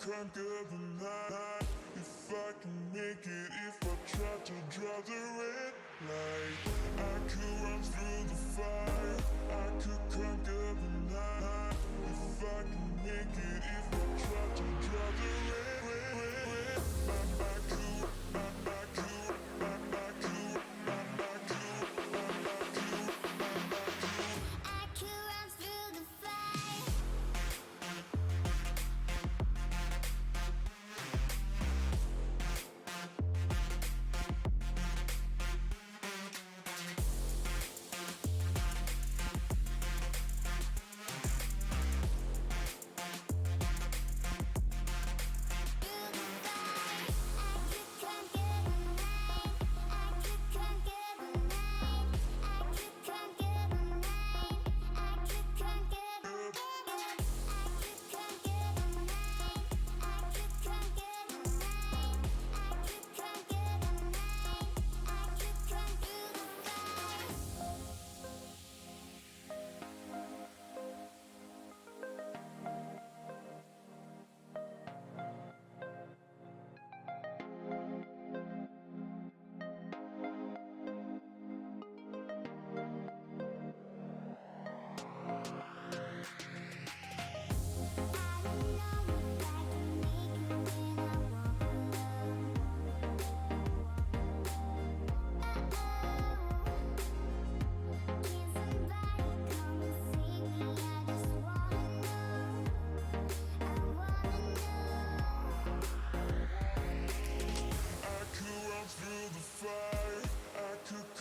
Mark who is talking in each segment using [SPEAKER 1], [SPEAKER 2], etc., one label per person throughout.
[SPEAKER 1] conquer the night. If I can make it, if I try to draw the red light. I could run through the fire, I could conquer the night. If I can make it, if I try to draw the red, I could, I could, I could, I could,
[SPEAKER 2] I could run through the fire.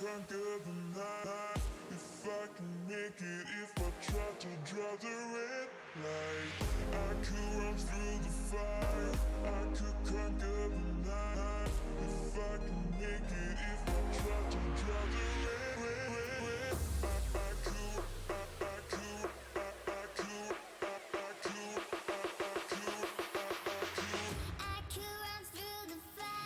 [SPEAKER 1] conquer the night. If I can make it, if I try to draw the red light. I could run through the fire, I could conquer the night. If I can make it, if I try to draw the red, I could, I could, I could, I could,
[SPEAKER 2] I could run through the fire.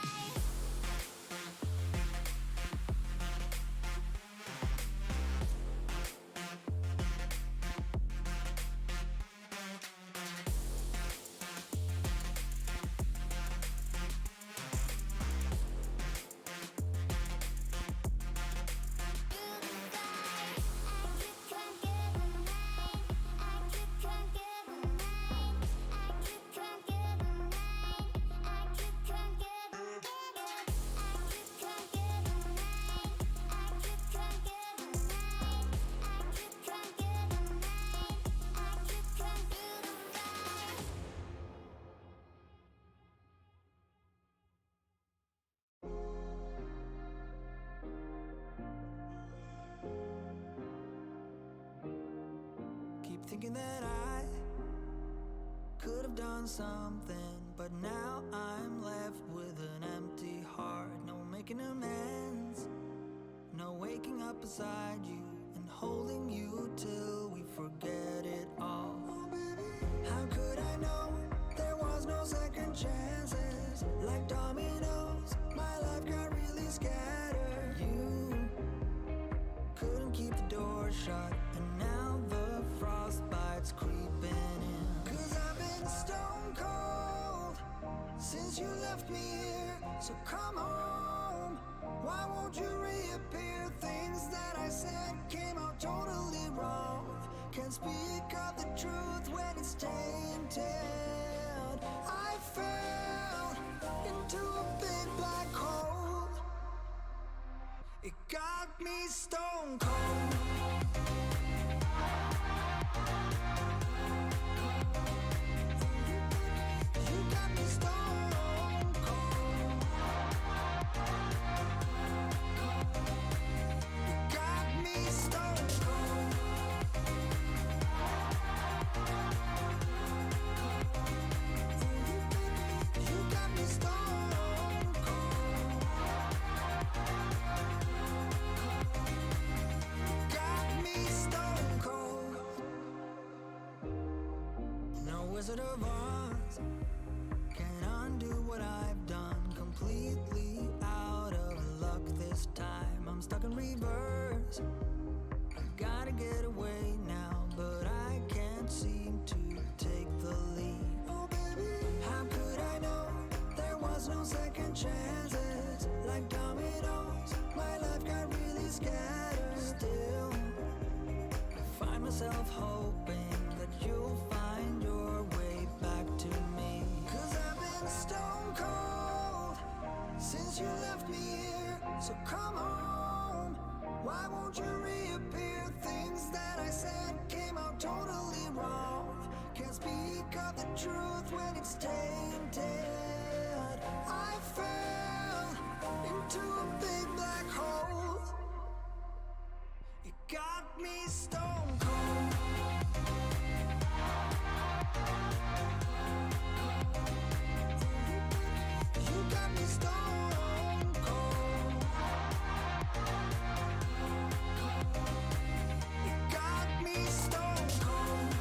[SPEAKER 3] Keep thinking that I could have done something, but now I'm left with an empty heart. No making amends, no waking up beside you and holding you till we forget it all. How could I know there was no second chances? Like dominoes, my life got really scattered. You couldn't keep the door shut, and now the frostbite's creeping in. 'Cause I've been stone cold since you left me here. So come home, why won't you reappear? Things that I said came out totally wrong. Can't speak of the truth when it's tainted. I fell into a big black hole. It got me stone cold. You got me stone cold. You got me stone cold. You got me stone cold. Got me stone cold. No Wizard of Oz can undo what I've done. Completely out of luck this time. I'm stuck in reverse. I gotta get away now, but I can't seem to take the lead. Oh baby, how was no second chances. Like dominoes, my life got really scattered. Still, I find myself hoping that you'll find your way back to me. 'Cause I've been stone cold since you left me here. So come home, why won't you reappear? Things that I said came out totally wrong. Can't speak of the truth when it's tainted. I fell into a big black hole. It got me stone cold. You got me stone cold. It got me stone cold.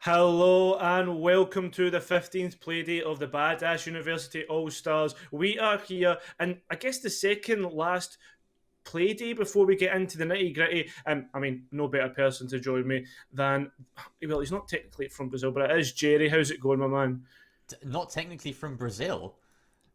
[SPEAKER 4] Hello and welcome to the 15th Playdate of the Badass University All Stars. We are here, and I guess the second last Playday before we get into the nitty gritty. No better person to join me than, well, he's not technically from Brazil, but it is Jerry. How's it going, my man?
[SPEAKER 5] Not technically from Brazil.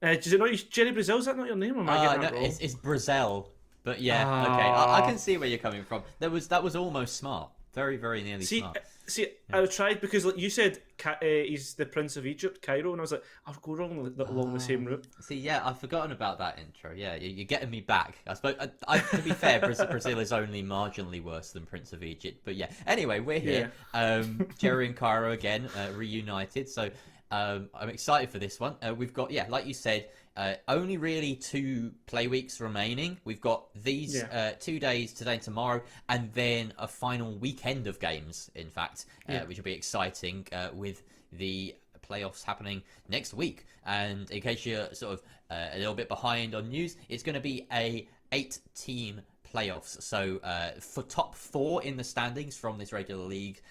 [SPEAKER 4] Does it not Jerry Brazil? Is that not your name? Or am I getting
[SPEAKER 5] No,
[SPEAKER 4] that wrong?
[SPEAKER 5] it's Brazil. But yeah, okay, I
[SPEAKER 4] Ah,
[SPEAKER 5] can see where you're coming from. That was almost smart. Very, very nearly
[SPEAKER 4] see,
[SPEAKER 5] smart.
[SPEAKER 4] see, I tried because like you said, he's the Prince of Egypt, Cairo, and I was like, I'll go wrong along the same route.
[SPEAKER 5] See, yeah, I've forgotten about that intro. Yeah, you're getting me back. I suppose. To be fair, Brazil is only marginally worse than Prince of Egypt. But yeah. Anyway, we're here. Jerry and Cairo again, reunited. So I'm excited for this one. We've got, yeah, like you said, only really 2 play weeks remaining. We've got these 2 days, today and tomorrow, and then a final weekend of games, in fact, which will be exciting with the playoffs happening next week. And in case you're sort of a little bit behind on news, it's going to be a 8-team playoffs. So for top 4 in the standings from this regular league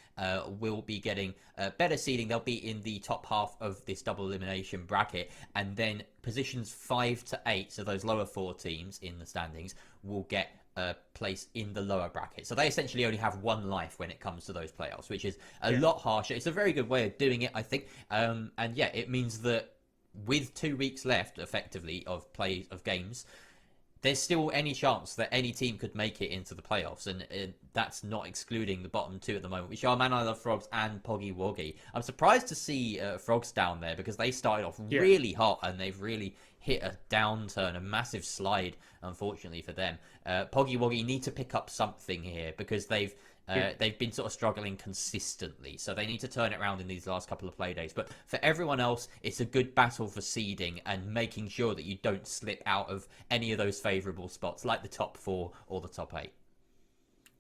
[SPEAKER 5] will be getting better seeding. They'll be in the top half of this double elimination bracket, and then positions 5 to 8, so those lower 4 teams in the standings, will get a place in the lower bracket. So they essentially only have 1 life when it comes to those playoffs, which is a lot harsher. It's a very good way of doing it, I think. And yeah, it means that with 2 weeks left, effectively, of games, there's still any chance that any team could make it into the playoffs, and that's not excluding the bottom 2 at the moment, which are Man I Love Frogs and Poggy Woggy. I'm surprised to see Frogs down there because they started off really hot and they've really hit a downturn, a massive slide, unfortunately for them. Poggy Woggy need to pick up something here because they've been sort of struggling consistently, so they need to turn it around in these last couple of play days. But for everyone else, it's a good battle for seeding and making sure that you don't slip out of any of those favourable spots, like the top 4 or the top 8.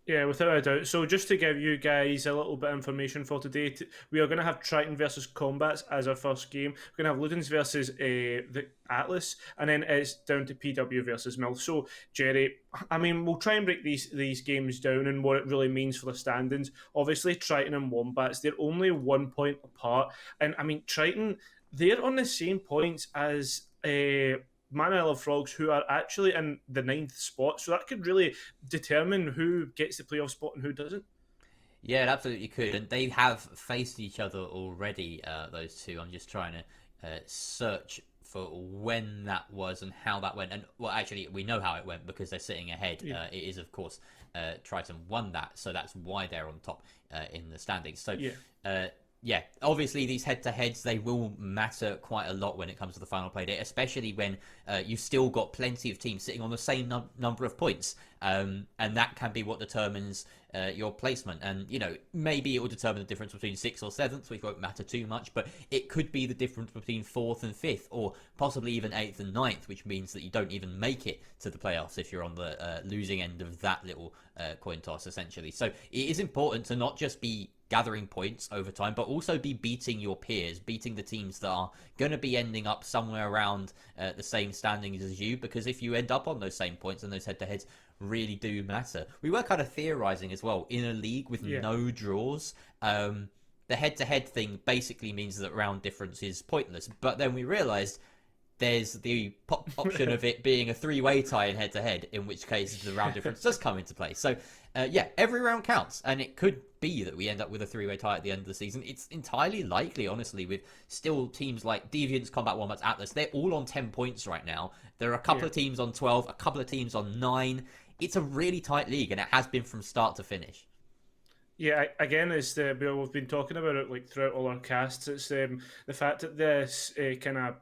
[SPEAKER 4] Yeah, without a doubt. So just to give you guys a little bit of information for today, we are going to have Triton versus Combats as our first game. We're going to have Ludens versus the Atlas, and then it's down to PW versus Mill. So, Jerry, we'll try and break these games down and what it really means for the standings. Obviously, Triton and Wombats, they're only 1 point apart. And, Triton, they're on the same points as... Man I Love Frogs, who are actually in the 9th spot. So that could really determine who gets the playoff spot and who doesn't.
[SPEAKER 5] Yeah, it absolutely could. And they have faced each other already, those two. I'm just trying to search for when that was and how that went. And, well, actually, we know how it went because they're sitting ahead. Yeah. It is, of course, Triton won that. So that's why they're on top in the standings. So, yeah, obviously these head-to-heads, they will matter quite a lot when it comes to the final play day, especially when you've still got plenty of teams sitting on the same number of points. And that can be what determines your placement. And, maybe it will determine the difference between 6th or 7th, which won't matter too much. But it could be the difference between 4th and 5th, or possibly even 8th and 9th, which means that you don't even make it to the playoffs if you're on the losing end of that little coin toss, essentially. So it is important to not just be gathering points over time, but also be beating your peers, beating the teams that are going to be ending up somewhere around the same standings as you, because if you end up on those same points, and those head-to-heads really do matter. We were kind of theorizing as well, in a league with no draws, the head-to-head thing basically means that round difference is pointless, but then we realized there's the option of it being a 3-way tie in head-to-head, in which case the round difference does come into play. So, every round counts, and it could be that we end up with a 3-way tie at the end of the season. It's entirely likely, honestly, with still teams like Deviants, Combat Wombats, Atlas. They're all on 10 points right now. There are a couple of teams on 12, a couple of teams on 9. It's a really tight league, and it has been from start to finish.
[SPEAKER 4] Yeah, again, we've been talking about it like throughout all our casts. It's the fact that this kind of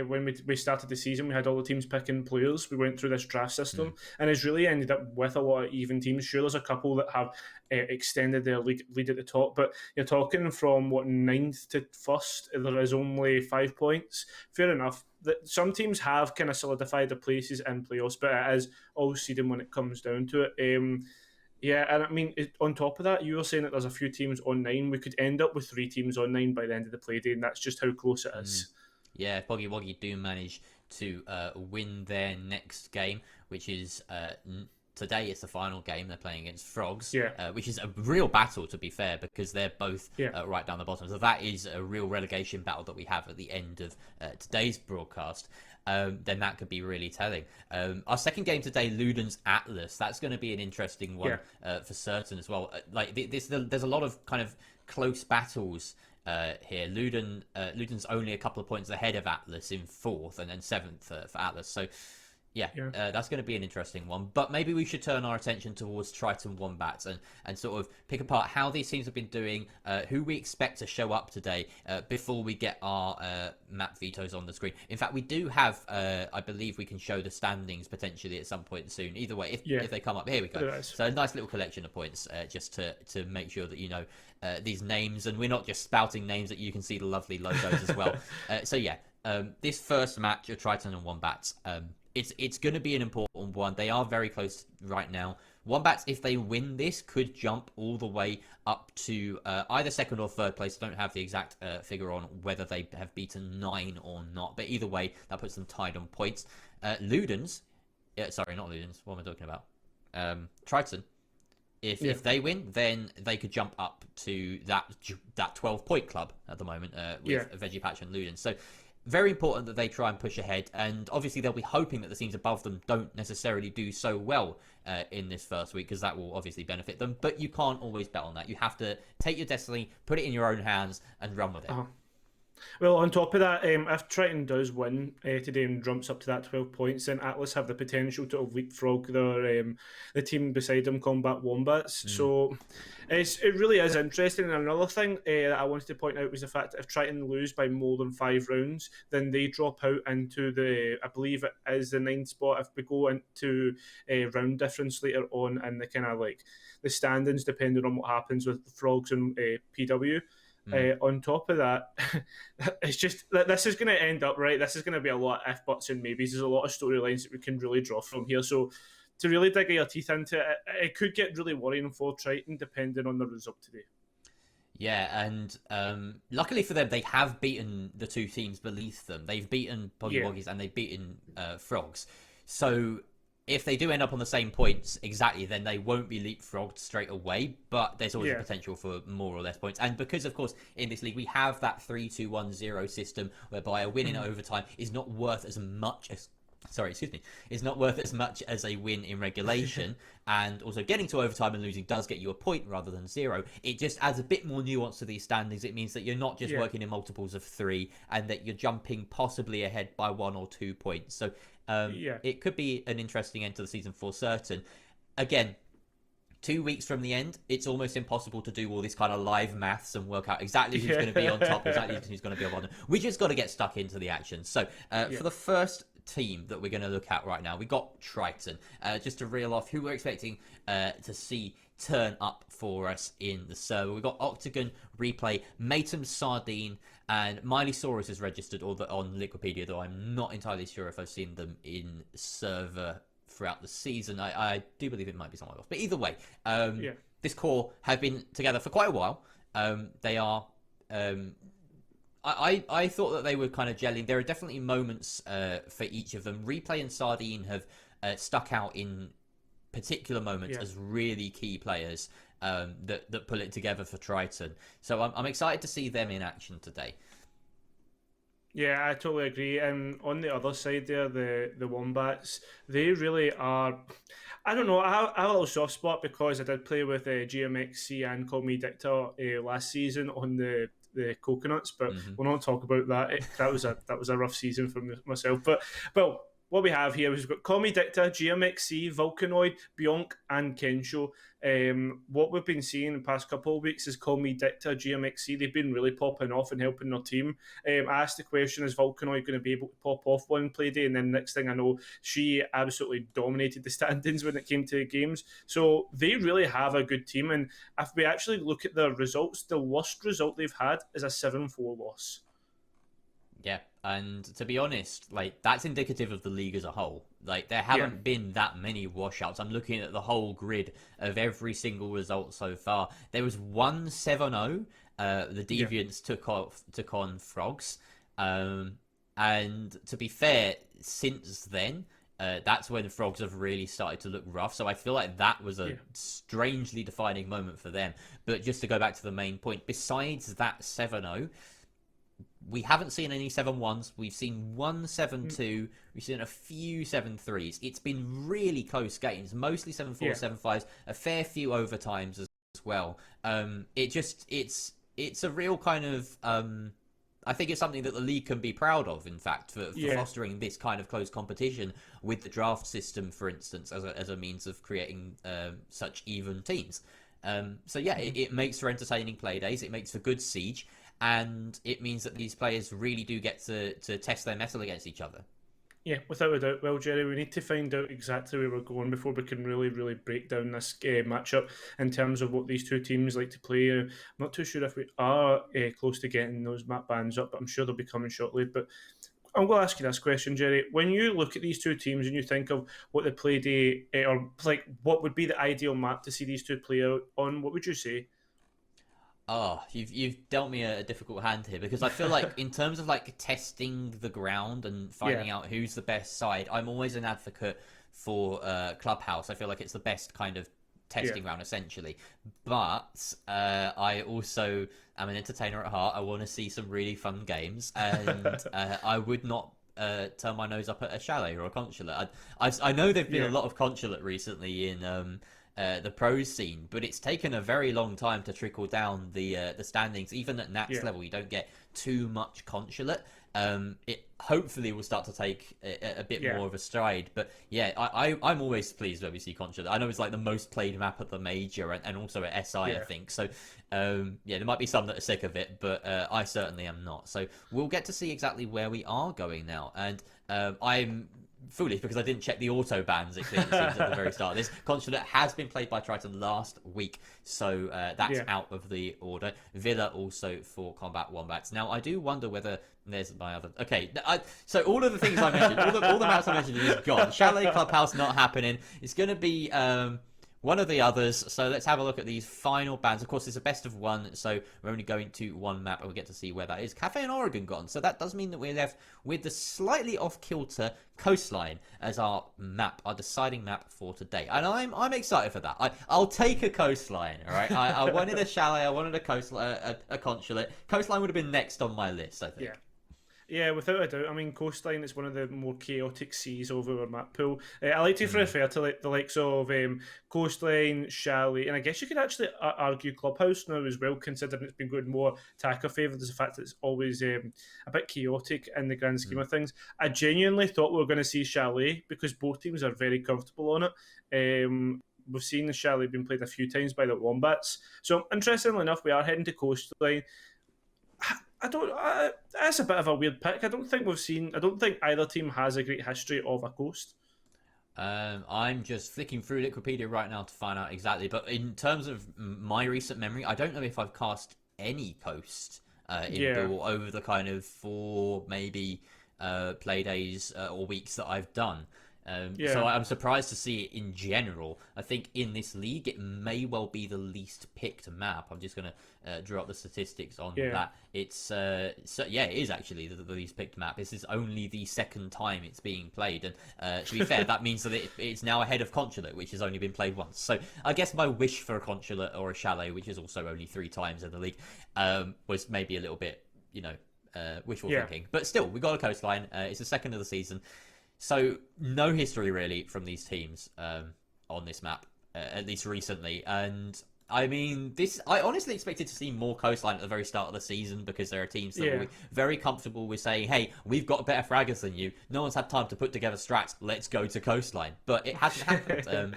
[SPEAKER 4] when we started the season, we had all the teams picking players. We went through this draft system, and it's really ended up with a lot of even teams. Sure, there's a couple that have extended their lead at the top, but you're talking from 9th to 1st, there is only 5 points. Fair enough. That some teams have kind of solidified their places in playoffs, but it is all seeding when it comes down to it. Yeah, and on top of that, you were saying that there's a few teams on 9. We could end up with 3 teams on 9 by the end of the play day, and that's just how close it is.
[SPEAKER 5] Yeah, if Poggy Woggy do manage to win their next game, which is today it's the final game. They're playing against Frogs,
[SPEAKER 4] Yeah.
[SPEAKER 5] which is a real battle, to be fair, because they're both
[SPEAKER 4] Yeah.
[SPEAKER 5] right down the bottom. So that is a real relegation battle that we have at the end of today's broadcast. Then that could be really telling. Our second game today, Luden's Atlas. That's going to be an interesting one for certain as well. There's a lot of kind of close battles here. Luden's only a couple of points ahead of Atlas in 4th and then 7th for Atlas. So that's going to be an interesting one. But maybe we should turn our attention towards Triton Wombats and sort of pick apart how these teams have been doing, who we expect to show up today before we get our map vetoes on the screen. In fact, we do have, I believe we can show the standings potentially at some point soon. Either way, if they come up, here we go. So a nice little collection of points just to make sure that you know these names, and we're not just spouting names, that you can see the lovely logos as well. This first match of Triton and Wombats, it's going to be an important one. They are very close right now. Wombats, if they win this, could jump all the way up to either 2nd or 3rd place. I don't have the exact figure on whether they have beaten 9 or not, but either way, that puts them tied on points. Ludens, sorry, not Ludens. What am I talking about? Triton. If they win, then they could jump up to that 12-point club at the moment with Veggie and Ludens. So very important that they try and push ahead, and obviously they'll be hoping that the teams above them don't necessarily do so well in this first week, because that will obviously benefit them. But you can't always bet on that. You have to take your destiny, put it in your own hands, and run with it.
[SPEAKER 4] Well, on top of that, if Triton does win today and jumps up to that 12 points, then Atlas have the potential to leapfrog the team beside them, Combat Wombats. So it really is interesting. And another thing that I wanted to point out was the fact that if Triton lose by more than 5 rounds, then they drop out into I believe it is the 9th spot. If we go into round difference later on in the kind of like the standings, depending on what happens with the Frogs and PW. On top of that, it's just that this is going to end up right. This is going to be a lot of if, buts, and maybes. There's a lot of storylines that we can really draw from here. So to really dig your teeth into it, it could get really worrying for Triton depending on the result today.
[SPEAKER 5] Yeah, and luckily for them, they have beaten the 2 teams beneath them. They've beaten Poggywoggies and they've beaten Frogs. So if they do end up on the same points exactly, then they won't be leapfrogged straight away, but there's always a potential for more or less points. And because, of course, in this league, we have that 3-2-1-0 system whereby a win in overtime is not worth as much as... is not worth as much as a win in regulation. And also getting to overtime and losing does get you a point rather than 0. It just adds a bit more nuance to these standings. It means that you're not just working in multiples of 3 and that you're jumping possibly ahead by 1 or 2 points. So it could be an interesting end to the season for certain. Again, 2 weeks from the end, it's almost impossible to do all this kind of live maths and work out exactly who's going to be on top, exactly who's going to be on bottom. We just got to get stuck into the action. So for the first team that we're going to look at right now, we got Triton. Just to reel off who we're expecting to see turn up for us in the server. We've got Octagon, Replay, Matum, Sardine, and Mileysaurus is registered on Liquipedia, though I'm not entirely sure if I've seen them in server throughout the season. I do believe it might be someone else. But either way, this core have been together for quite a while. They are... I thought that they were kind of gelling. There are definitely moments for each of them. Replay and Sardine have stuck out in particular moments as really key players that pull it together for Triton. So I'm excited to see them in action today.
[SPEAKER 4] Yeah, I totally agree. And on the other side there, the Wombats, they really are... I don't know, I have a little soft spot because I did play with GMXC and Call Me Dicta last season on the Coconuts, but we'll not talk about that. That was a rough season for myself. But well, what we have here is we've got Call Me Dicta, GMXC, Vulcanoid, Bionk, and Kensho. What we've been seeing the past couple of weeks is Call Me Dicta, GMXC. They've been really popping off and helping their team. I asked the question, is Vulcanoid going to be able to pop off one Playday? And then next thing I know, she absolutely dominated the standings when it came to games. So they really have a good team. And if we actually look at their results, the worst result they've had is a 7-4 loss.
[SPEAKER 5] Yeah, and to be honest, like that's indicative of the league as a whole. Like there haven't been that many washouts. I'm looking at the whole grid of every single result so far. There was 1 7-0. The Deviants took on Frogs, and to be fair, since then that's when Frogs have really started to look rough. So I feel like that was a strangely defining moment for them. But just to go back to the main point, besides that 7-0, we haven't seen any 7-1s. We've seen one 7-2. We've seen a few 7-3s. It's been really close games, mostly 7-4, 7-5s, a fair few overtimes as well. It's a real kind of... I think it's something that the league can be proud of, in fact, for fostering this kind of close competition with the draft system, for instance, as a means of creating such even teams. It makes for entertaining play days. It makes for good siege, and it means that these players really do get to test their mettle against each other. Yeah,
[SPEAKER 4] without a doubt. Well, Jerry, we need to find out exactly where we're going before we can really, really break down this matchup in terms of what these two teams like to play. I'm not too sure if we are close to getting those map bans up, but I'm sure they'll be coming shortly. But I'm going to ask you this question, Jerry. When you look at these two teams and you think of what the Playday, or like what would be the ideal map to see these two play out on, what would you say?
[SPEAKER 5] Oh, you've dealt me a difficult hand here, because I feel like in terms of like testing the ground and finding out who's the best side, I'm always an advocate for Clubhouse. I feel like it's the best kind of testing ground essentially. But I also am an entertainer at heart. I want to see some really fun games, and I would not turn my nose up at a Chalet or a Consulate. I know there've been a lot of Consulate recently in the pros scene, but it's taken a very long time to trickle down the standings. Even at Nats level, you don't get too much Consulate. It hopefully will start to take a bit more of a stride. But I'm always pleased when we see Consulate. I know it's like the most played map at the major and also at SI, I think. So there might be some that are sick of it, but I certainly am not. So we'll get to see exactly where we are going now. And I'm foolish because I didn't check the auto bans, it seems, at the very start. This Consulate has been played by Triton last week, so that's out of the order. Villa also for Combat Wombats. Now, I do wonder whether there's my other... Okay, so all of the things I mentioned, all the maps I mentioned is gone. Chalet, Clubhouse, not happening. It's going to be... one of the others. So let's have a look at these final bans. Of course, it's a best of one, so we're only going to one map, and we'll get to see where that is. Cafe in Oregon gone. So that does mean that we're left with the slightly off-kilter Coastline as our map, our deciding map for today. And I'm excited for that. I'll take a Coastline, all right? I wanted a Chalet, I wanted a Coastline, a Consulate. Coastline would have been next on my list, I think.
[SPEAKER 4] Yeah, without a doubt. I mean, Coastline is one of the more chaotic seas of our map pool. I like to refer to the likes of Coastline, Chalet, and I guess you could actually argue Clubhouse now as well, considering it's been going more attacker favoured. There's the fact that it's always a bit chaotic in the grand scheme of things. I genuinely thought we were going to see Chalet because both teams are very comfortable on it. We've seen the Chalet being played a few times by the Wombats. So, interestingly enough, we are heading to Coastline. That's a bit of a weird pick. I don't think either team has a great history of a coast.
[SPEAKER 5] I'm just flicking through Wikipedia right now to find out exactly. But in terms of my recent memory, I don't know if I've cast any coast in Duel over the kind of 4 maybe play days or weeks that I've done. So I'm surprised to see it in general. I think in this league it may well be the least picked map. I'm just going to draw up the statistics on that. It's it is actually the least picked map. This is only the second time it's being played, and to be fair, that means that it's now ahead of Consulate, which has only been played once. So I guess my wish for a Consulate or a Chalet, which is also only 3 times in the league, was maybe a little bit wishful thinking. But still, we got a Coastline. It's the second of the season. So no history really from these teams on this map, at least recently. And I mean, I honestly expected to see more Coastline at the very start of the season because there are teams that will be very comfortable with saying, hey, we've got better fraggers than you. No one's had time to put together strats. Let's go to Coastline. But it hasn't happened.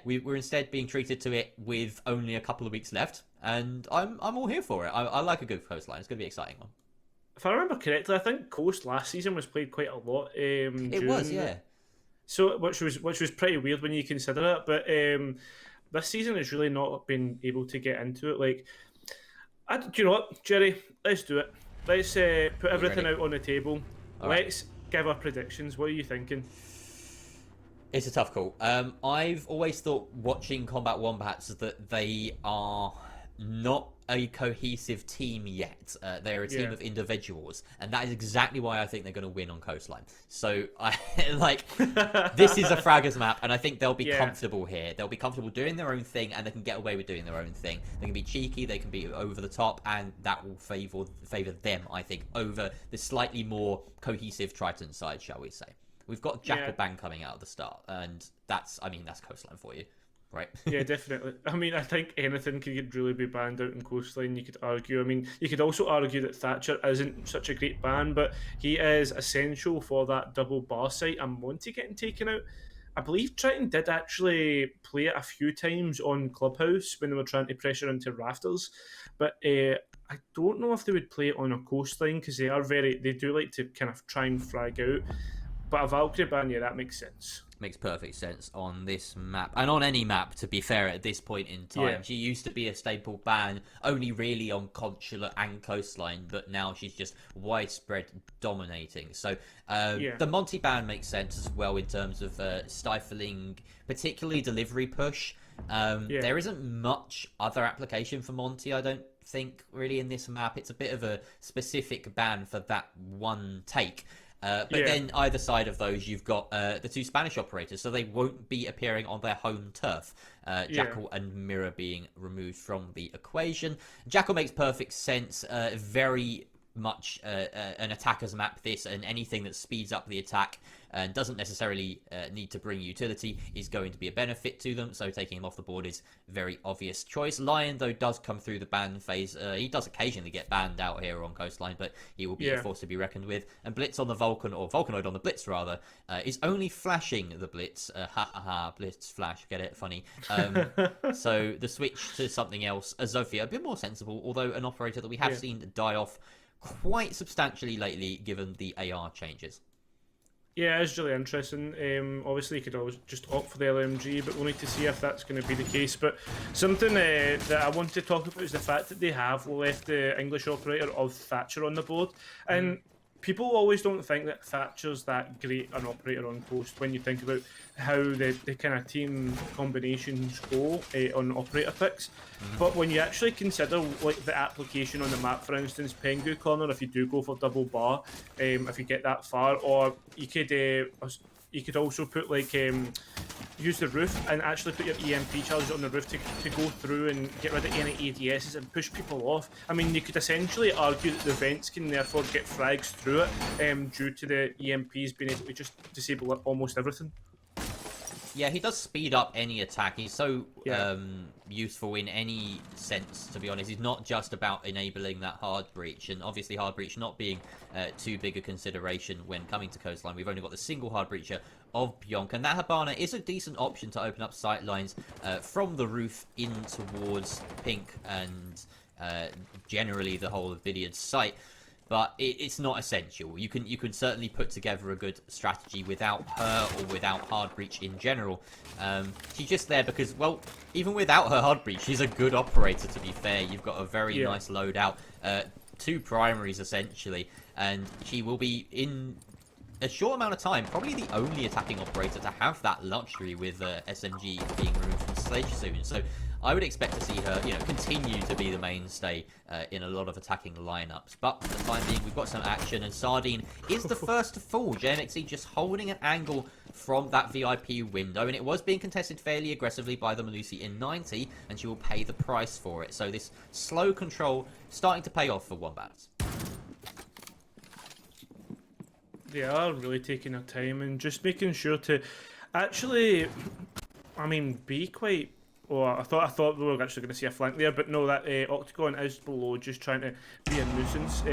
[SPEAKER 5] We're instead being treated to it with only a couple of weeks left. And I'm all here for it. I like a good Coastline. It's going to be an exciting one.
[SPEAKER 4] If I remember correctly, I think Coast last season was played quite a lot.
[SPEAKER 5] It was, yeah.
[SPEAKER 4] So which was pretty weird when you consider it. But this season has really not been able to get into it. Like, do you know what, Jerry? Let's do it. Let's put everything out on the table. Let's give our predictions. What are you thinking?
[SPEAKER 5] It's a tough call. I've always thought watching Combat Wombats that they are not a cohesive team yet. They're a team of individuals, and that is exactly why I think they're going to win on Coastline. So I like this is a Fraggers map, and I think they'll be comfortable here. They'll be comfortable doing their own thing, and they can get away with doing their own thing. They can be cheeky, they can be over the top, and that will favor them, I think, over the slightly more cohesive Triton side, shall we say. We've got Jackal Bang coming out at the start, and that's Coastline for you. Right.
[SPEAKER 4] Yeah, definitely. I mean, I think anything could really be banned out in Coastline, you could argue. I mean, you could also argue that Thatcher isn't such a great ban, but he is essential for that double bar site and Monty getting taken out. I believe Triton did actually play it a few times on Clubhouse when they were trying to pressure into rafters, but I don't know if they would play it on a Coastline because they do like to kind of try and frag out. But a Valkyrie ban, yeah, that makes sense.
[SPEAKER 5] Makes perfect sense on this map, and on any map, to be fair, at this point in time.
[SPEAKER 4] Yeah.
[SPEAKER 5] She used to be a staple ban only really on Consular and Coastline, but now she's just widespread dominating. So the Monty ban makes sense as well in terms of stifling, particularly delivery push. There isn't much other application for Monty, I don't think, really, in this map. It's a bit of a specific ban for that one take. But then either side of those, you've got the two Spanish operators, so they won't be appearing on their home turf. Jackal and Mirror being removed from the equation. Jackal makes perfect sense. Very much an attacker's map, this, and anything that speeds up the attack and doesn't necessarily need to bring utility is going to be a benefit to them, so taking him off the board is very obvious choice. Lion, though, does come through the ban phase. He does occasionally get banned out here on Coastline, but he will be a force to be reckoned with. And Blitz on the Vulcan, or Vulcanoid on the Blitz, rather, is only flashing the Blitz. Blitz flash, get it? Funny. So the switch to something else, Azofia, a bit more sensible, although an operator that we have seen die off quite substantially lately, given the AR changes.
[SPEAKER 4] Yeah, it's really interesting. Obviously, you could always just opt for the LMG, but we'll need to see if that's going to be the case. But something that I want to talk about is the fact that they have left the English operator of Thatcher on the board. And people always don't think that Thatcher's that great an operator on post when you think about how the kind of team combinations go on operator picks. But when you actually consider like the application on the map, for instance, Pengu Corner, if you do go for double bar, if you get that far, or you could also put like use the roof and actually put your EMP charges on the roof to go through and get rid of any ADSs and push people off. I mean, you could essentially argue that the vents can therefore get frags through it due to the EMPs being able to just disable almost everything.
[SPEAKER 5] Yeah, he does speed up any attack. He's so useful in any sense, to be honest. He's not just about enabling that hard breach, and obviously hard breach not being too big a consideration when coming to Coastline. We've only got the single hard breacher of Pionk, and that Habana is a decent option to open up sight lines from the roof in towards Pink and generally the whole of Vidiad's site. But it's not essential. You can certainly put together a good strategy without her or without hard breach in general. She's just there because, well, even without her hard breach, she's a good operator, to be fair. You've got a very nice loadout, two primaries essentially, and she will be in a short amount of time probably the only attacking operator to have that luxury, with SMG being removed from stage soon. So I would expect to see her, continue to be the mainstay in a lot of attacking lineups. But for the time being, we've got some action, and Sardine is the first to fall. JMXC just holding an angle from that VIP window, and it was being contested fairly aggressively by the Melusi in 90, and she will pay the price for it. So this slow control starting to pay off for Wombats.
[SPEAKER 4] They are really taking their time and just making sure to actually, be quite. Oh, I thought we were actually going to see a flank there, but no, that Octagon is below, just trying to be a nuisance.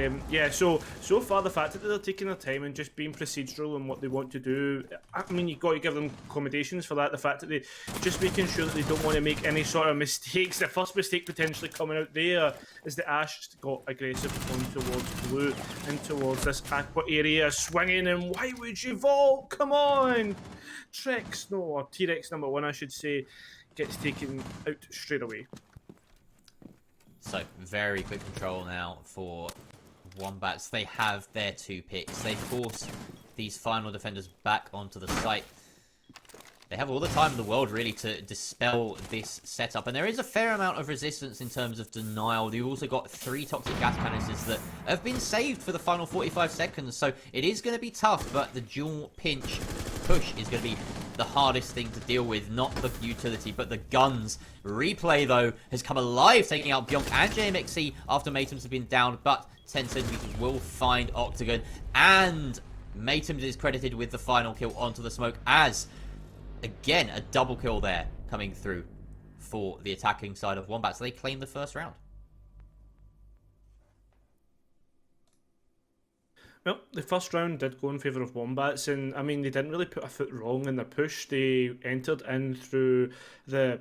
[SPEAKER 4] So far the fact that they're taking their time and just being procedural in what they want to do, you've got to give them accommodations for that. The fact that they just making sure that they don't want to make any sort of mistakes. The first mistake potentially coming out there is the Ash got aggressive on towards blue and towards this aqua area, swinging, and why would you vault? Come on! Or T-Rex number 1, I should say, gets taken out straight away.
[SPEAKER 5] So, very quick control now for Wombats. They have their 2 picks. They force these final defenders back onto the site. they have all the time in the world, really, to dispel this setup. And there is a fair amount of resistance in terms of denial. You've also got 3 toxic gas canisters that have been saved for the final 45 seconds. So it is going to be tough, but the dual pinch push is going to be the hardest thing to deal with. Not the utility, but the guns. Replay, though, has come alive, taking out Bjonk and JMXC after Matems have been down. But 10 centimeters will find Octagon, and Matems is credited with the final kill onto the smoke, as again a double kill there coming through for the attacking side of Wombat. So they claim the first round.
[SPEAKER 4] Well, the first round did go in favour of Wombats, and I mean, they didn't really put a foot wrong in their push. They entered in through the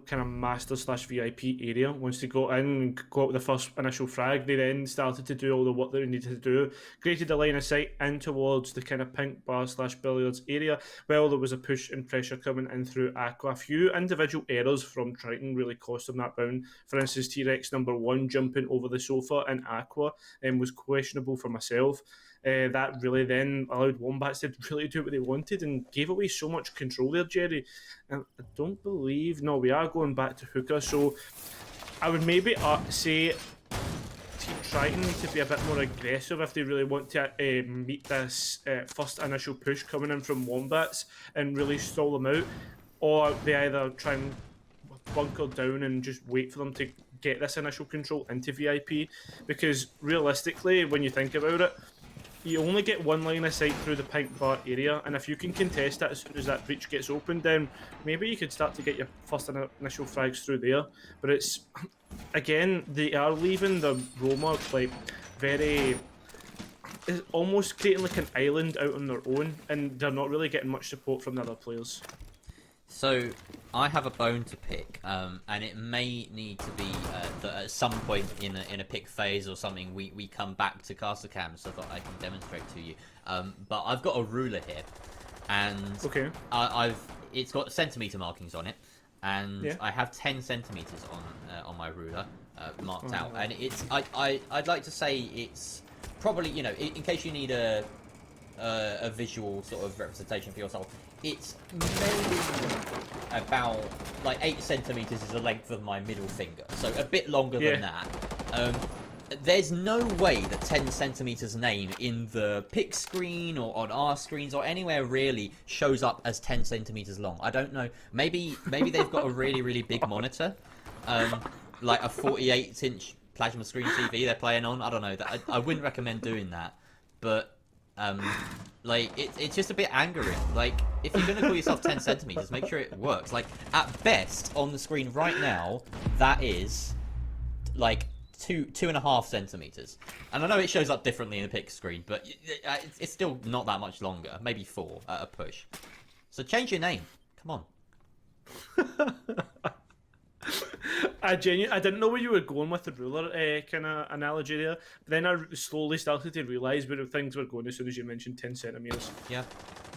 [SPEAKER 4] kind of master / VIP area. Once they got in and got the first initial frag, they then started to do all the work that they needed to do, created a line of sight in towards the kind of pink bar / billiards area. Well, there was a push and pressure coming in through Aqua. A few individual errors from Triton really cost them that round. For instance, T-Rex number 1 jumping over the sofa in Aqua was questionable for myself. That really then allowed Wombats to really do what they wanted and gave away so much control there, Jerry. And I don't believe... No, we are going back to Hookah, so I would maybe say Team Triton need to be a bit more aggressive if they really want to meet this first initial push coming in from Wombats and really stall them out, or they either try and bunker down and just wait for them to get this initial control into VIP, because realistically, when you think about it, you only get one line of sight through the pink bar area, and if you can contest it as soon as that breach gets opened, then maybe you could start to get your first initial frags through there. But it's, again, they are leaving the Roma like very... It's almost creating like an island out on their own, and they're not really getting much support from the other players.
[SPEAKER 5] So, I have a bone to pick, and it may need to be that at some point in a pick phase or something, we come back to caster cam so that I can demonstrate to you. But I've got a ruler here, and
[SPEAKER 4] okay.
[SPEAKER 5] It's got centimeter markings on it, and yeah. I have 10 centimeters on my ruler marked out, and it's I'd like to say it's probably, you know, in case you need a visual sort of representation for yourself, it's maybe about like 8 centimeters is the length of my middle finger, so a bit longer than that. There's no way that 10 centimeters name in the pick screen or on our screens or anywhere really shows up as 10 centimeters long. I don't know. Maybe they've got a really big monitor, like a 48-inch plasma screen TV they're playing on. I don't know. I wouldn't recommend doing that, but like it's just a bit angering. Like, if you're gonna call yourself 10 centimeters, make sure it works. Like, at best on the screen right now, that is like 2.5 centimeters. And I know it shows up differently in the pick screen, but it's still not that much longer. Maybe 4 at a push. So change your name. Come on.
[SPEAKER 4] I didn't know where you were going with the ruler kind of analogy there. But then I slowly started to realise where things were going as soon as you mentioned 10 centimetres.
[SPEAKER 5] Yeah,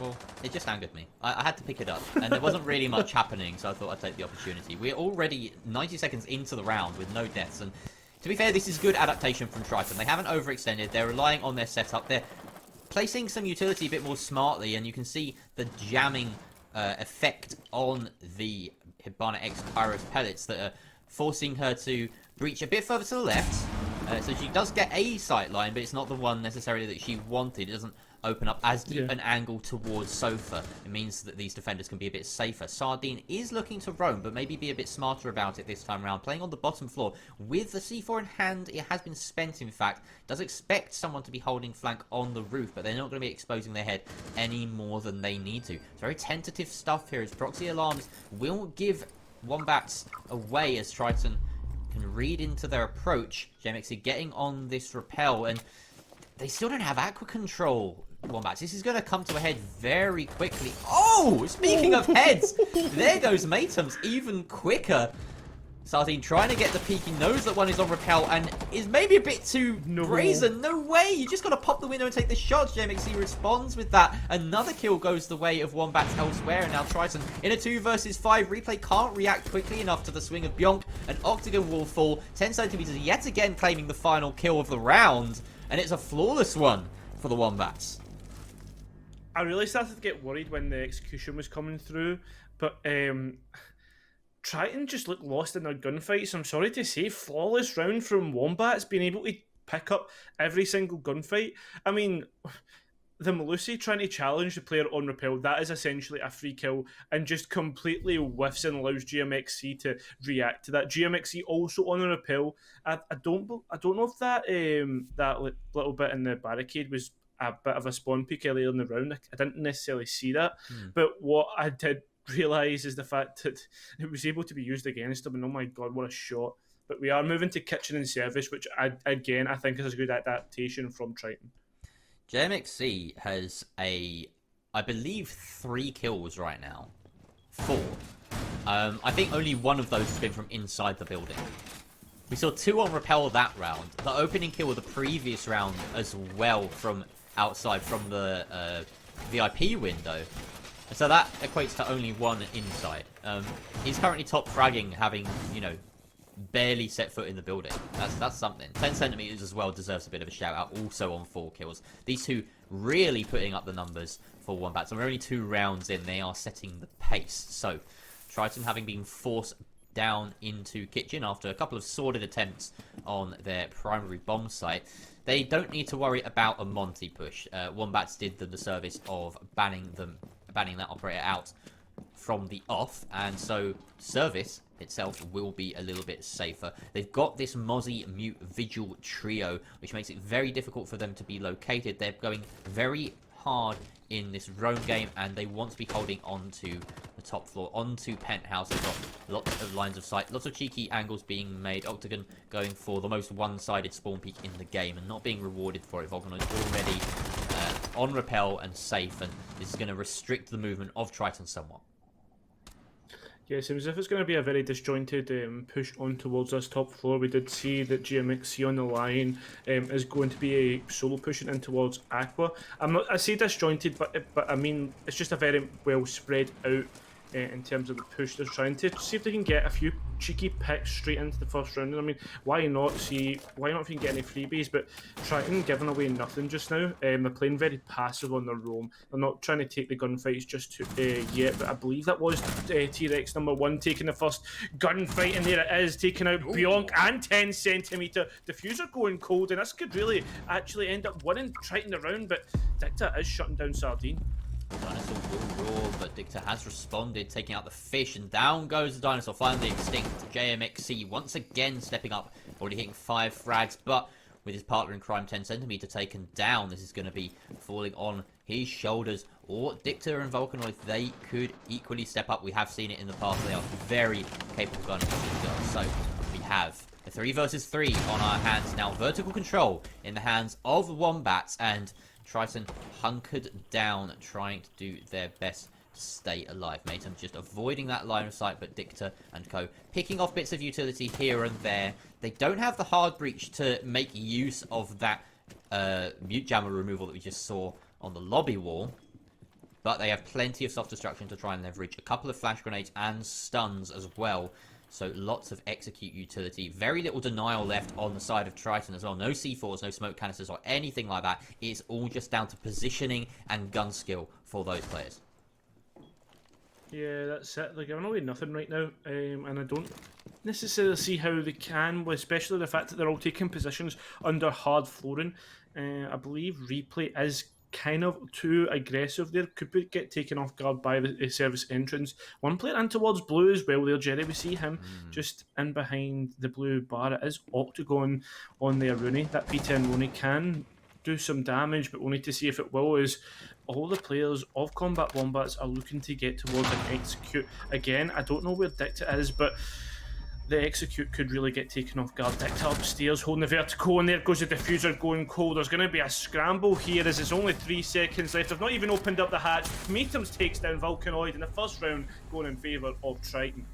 [SPEAKER 5] well, it just angered me. I had to pick it up, and there wasn't really much happening, so I thought I'd take the opportunity. We're already 90 seconds into the round with no deaths, and to be fair, this is good adaptation from Triton. They haven't overextended, they're relying on their setup, they're placing some utility a bit more smartly, and you can see the jamming effect on the Hibana X Kairos pellets that are forcing her to breach a bit further to the left. So she does get a sight line, but it's not the one necessarily that she wanted. It doesn't open up as deep an angle towards Sofa. It means that these defenders can be a bit safer. Sardine is looking to roam, but maybe be a bit smarter about it this time around. Playing on the bottom floor with the C4 in hand. It has been spent, in fact. Does expect someone to be holding flank on the roof, but they're not going to be exposing their head any more than they need to. It's very tentative stuff here, as proxy alarms will give Wombats away as Triton can read into their approach. JMXC getting on this rappel, and they still don't have aqua control, Wombats. This is going to come to a head very quickly. Oh, speaking of heads, there goes Matems even quicker. Sardine trying to get the peek. He knows that one is on rappel and is maybe a bit too brazen. No way. You just got to pop the window and take the shots. JMXC responds with that. Another kill goes the way of Wombats elsewhere. And now Triton in a 2 versus 5. Replay can't react quickly enough to the swing of Bjonk. And Octagon will fall. 10 centimeters yet again claiming the final kill of the round. And it's a flawless one for the Wombats.
[SPEAKER 4] I really started to get worried when the execution was coming through, but Triton just looked lost in their gunfights. I'm sorry to say, flawless round from Wombats, being able to pick up every single gunfight. I mean, the Malusi trying to challenge the player on repel, that is essentially a free kill and just completely whiffs and allows GMXC to react to that. GMXC also on a repel. I don't know if that little bit in the barricade was a bit of a spawn peak earlier in the round. I didn't necessarily see that, but what I did realise is the fact that it was able to be used against them, and oh my god, what a shot. But we are moving to kitchen and service, which I think is a good adaptation from Triton.
[SPEAKER 5] JMXC has I believe 3 kills right now. 4. I think only one of those has been from inside the building. We saw 2 on Repel that round. The opening kill of the previous round as well from outside from the VIP window. So that equates to only 1 inside. He's currently top fragging, having, barely set foot in the building. That's something. 10 centimeters as well deserves a bit of a shout out, also on 4 kills. These two really putting up the numbers for Wombats. And we're only 2 rounds in, they are setting the pace. So, Triton having been forced down into kitchen after a couple of sordid attempts on their primary bomb site, they don't need to worry about a Monty push. Wombats did them the service of banning that operator out from the off, and so service itself will be a little bit safer. They've got this Mozzie Mute Vigil trio, which makes it very difficult for them to be located. They're going very hard in this roam game, and they want to be holding on to the top floor, onto penthouse. They've got lots of lines of sight, lots of cheeky angles being made. Octagon going for the most one-sided spawn peak in the game and not being rewarded for it. Volcano is already on repel and safe, and this is going to restrict the movement of Triton somewhat.
[SPEAKER 4] Yeah, it seems as if it's going to be a very disjointed push on towards this top floor. We did see that GMXC on the line is going to be a solo pushing in towards Aqua. I say disjointed, but I mean it's just a very well spread out in terms of the push. They're trying to see if they can get a few cheeky picks straight into the first round. And I mean, why not if you can get any freebies? But Triton giving away nothing just now. They're playing very passive on their roam. They're not trying to take the gunfights just yet. But I believe that was T-Rex number 1 taking the first gunfight, and there it is, taking out Bionk and 10 centimeter diffuser going cold, and this could really actually end up winning Triton the round. But Dicta is shutting down Sardine.
[SPEAKER 5] Dinosaur will roar, but Dicta has responded, taking out the fish, and down goes the dinosaur, finally extinct. JMXC once again stepping up, already hitting 5 frags, but with his partner in crime 10 centimeter taken down, this is going to be falling on his shoulders. Or Dicta and Volcanoid, they could equally step up. We have seen it in the past. They are very capable gunners. So we have a 3 versus 3 on our hands now. Vertical control in the hands of the Wombats, and Triton hunkered down, trying to do their best to stay alive. Maton just avoiding that line of sight, but Dicta and co picking off bits of utility here and there. They don't have the hard breach to make use of that mute jammer removal that we just saw on the lobby wall, but they have plenty of self-destruction to try and leverage. A couple of flash grenades and stuns as well. So lots of execute utility. Very little denial left on the side of Triton as well. No C4s, no smoke canisters or anything like that. It's all just down to positioning and gun skill for those players.
[SPEAKER 4] Yeah, that's it. They're giving away nothing right now, and I don't necessarily see how they can, especially the fact that they're all taking positions under hard flooring. I believe replay is kind of too aggressive there. Could get taken off guard by the service entrance. One player in towards blue as well there, Jerry. We see him just in behind the blue bar. It is Octagon on there, Rooney. That Pt1 Rooney can do some damage, but we'll need to see if it will, as all the players of Combat Wombats are looking to get towards an execute. Again, I don't know where Dicta is, but the execute could really get taken off guard. Dicta upstairs holding the vertical, and there goes the diffuser going cold. There's going to be a scramble here as it's only 3 seconds left. They've not even opened up the hatch. Matems takes down Volcanoid in the first round, going in favour of Triton.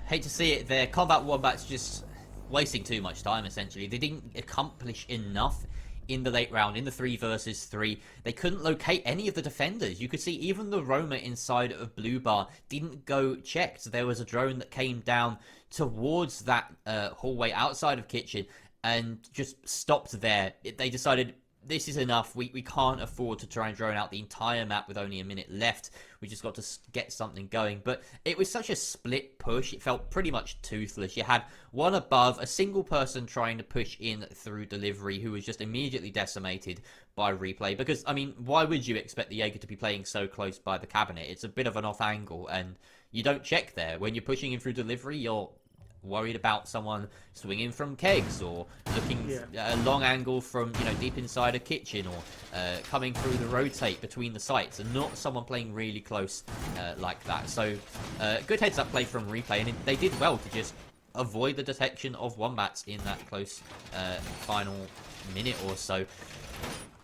[SPEAKER 5] Hate to see it there. Combat Wombats just wasting too much time, essentially. They didn't accomplish enough in the late round, in the 3 versus 3. They couldn't locate any of the defenders. You could see even the roamer inside of Blue Bar didn't go checked. There was a drone that came down towards that hallway outside of kitchen and just stopped there. They decided this is enough. We can't afford to try and drone out the entire map with only a minute left. We just got to get something going. But it was such a split push. It felt pretty much toothless. You had one above, a single person trying to push in through delivery who was just immediately decimated by replay. Because, I mean, why would you expect the Jaeger to be playing so close by the cabinet? It's a bit of an off angle, and you don't check there. When you're pushing in through delivery, you're worried about someone swinging from kegs or looking a long angle from, you know, deep inside a kitchen, or coming through the rotate between the sites, and not someone playing really close like that. So good heads up play from replay, and they did well to just avoid the detection of wombats in that close final minute or so.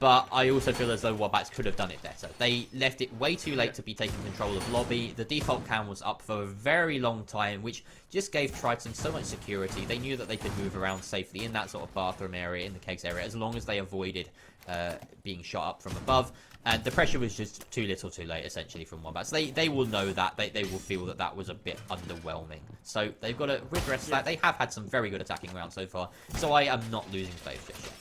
[SPEAKER 5] But I also feel as though Wombats could have done it better. They left it way too late to be taking control of lobby. The default cam was up for a very long time, which just gave Triton so much security. They knew that they could move around safely in that sort of bathroom area, in the kegs area, as long as they avoided being shot up from above. And the pressure was just too little too late, essentially, from Wombats. They will know that. They will feel that that was a bit underwhelming. So they've got to redress that. They have had some very good attacking rounds so far, so I am not losing faith just yet.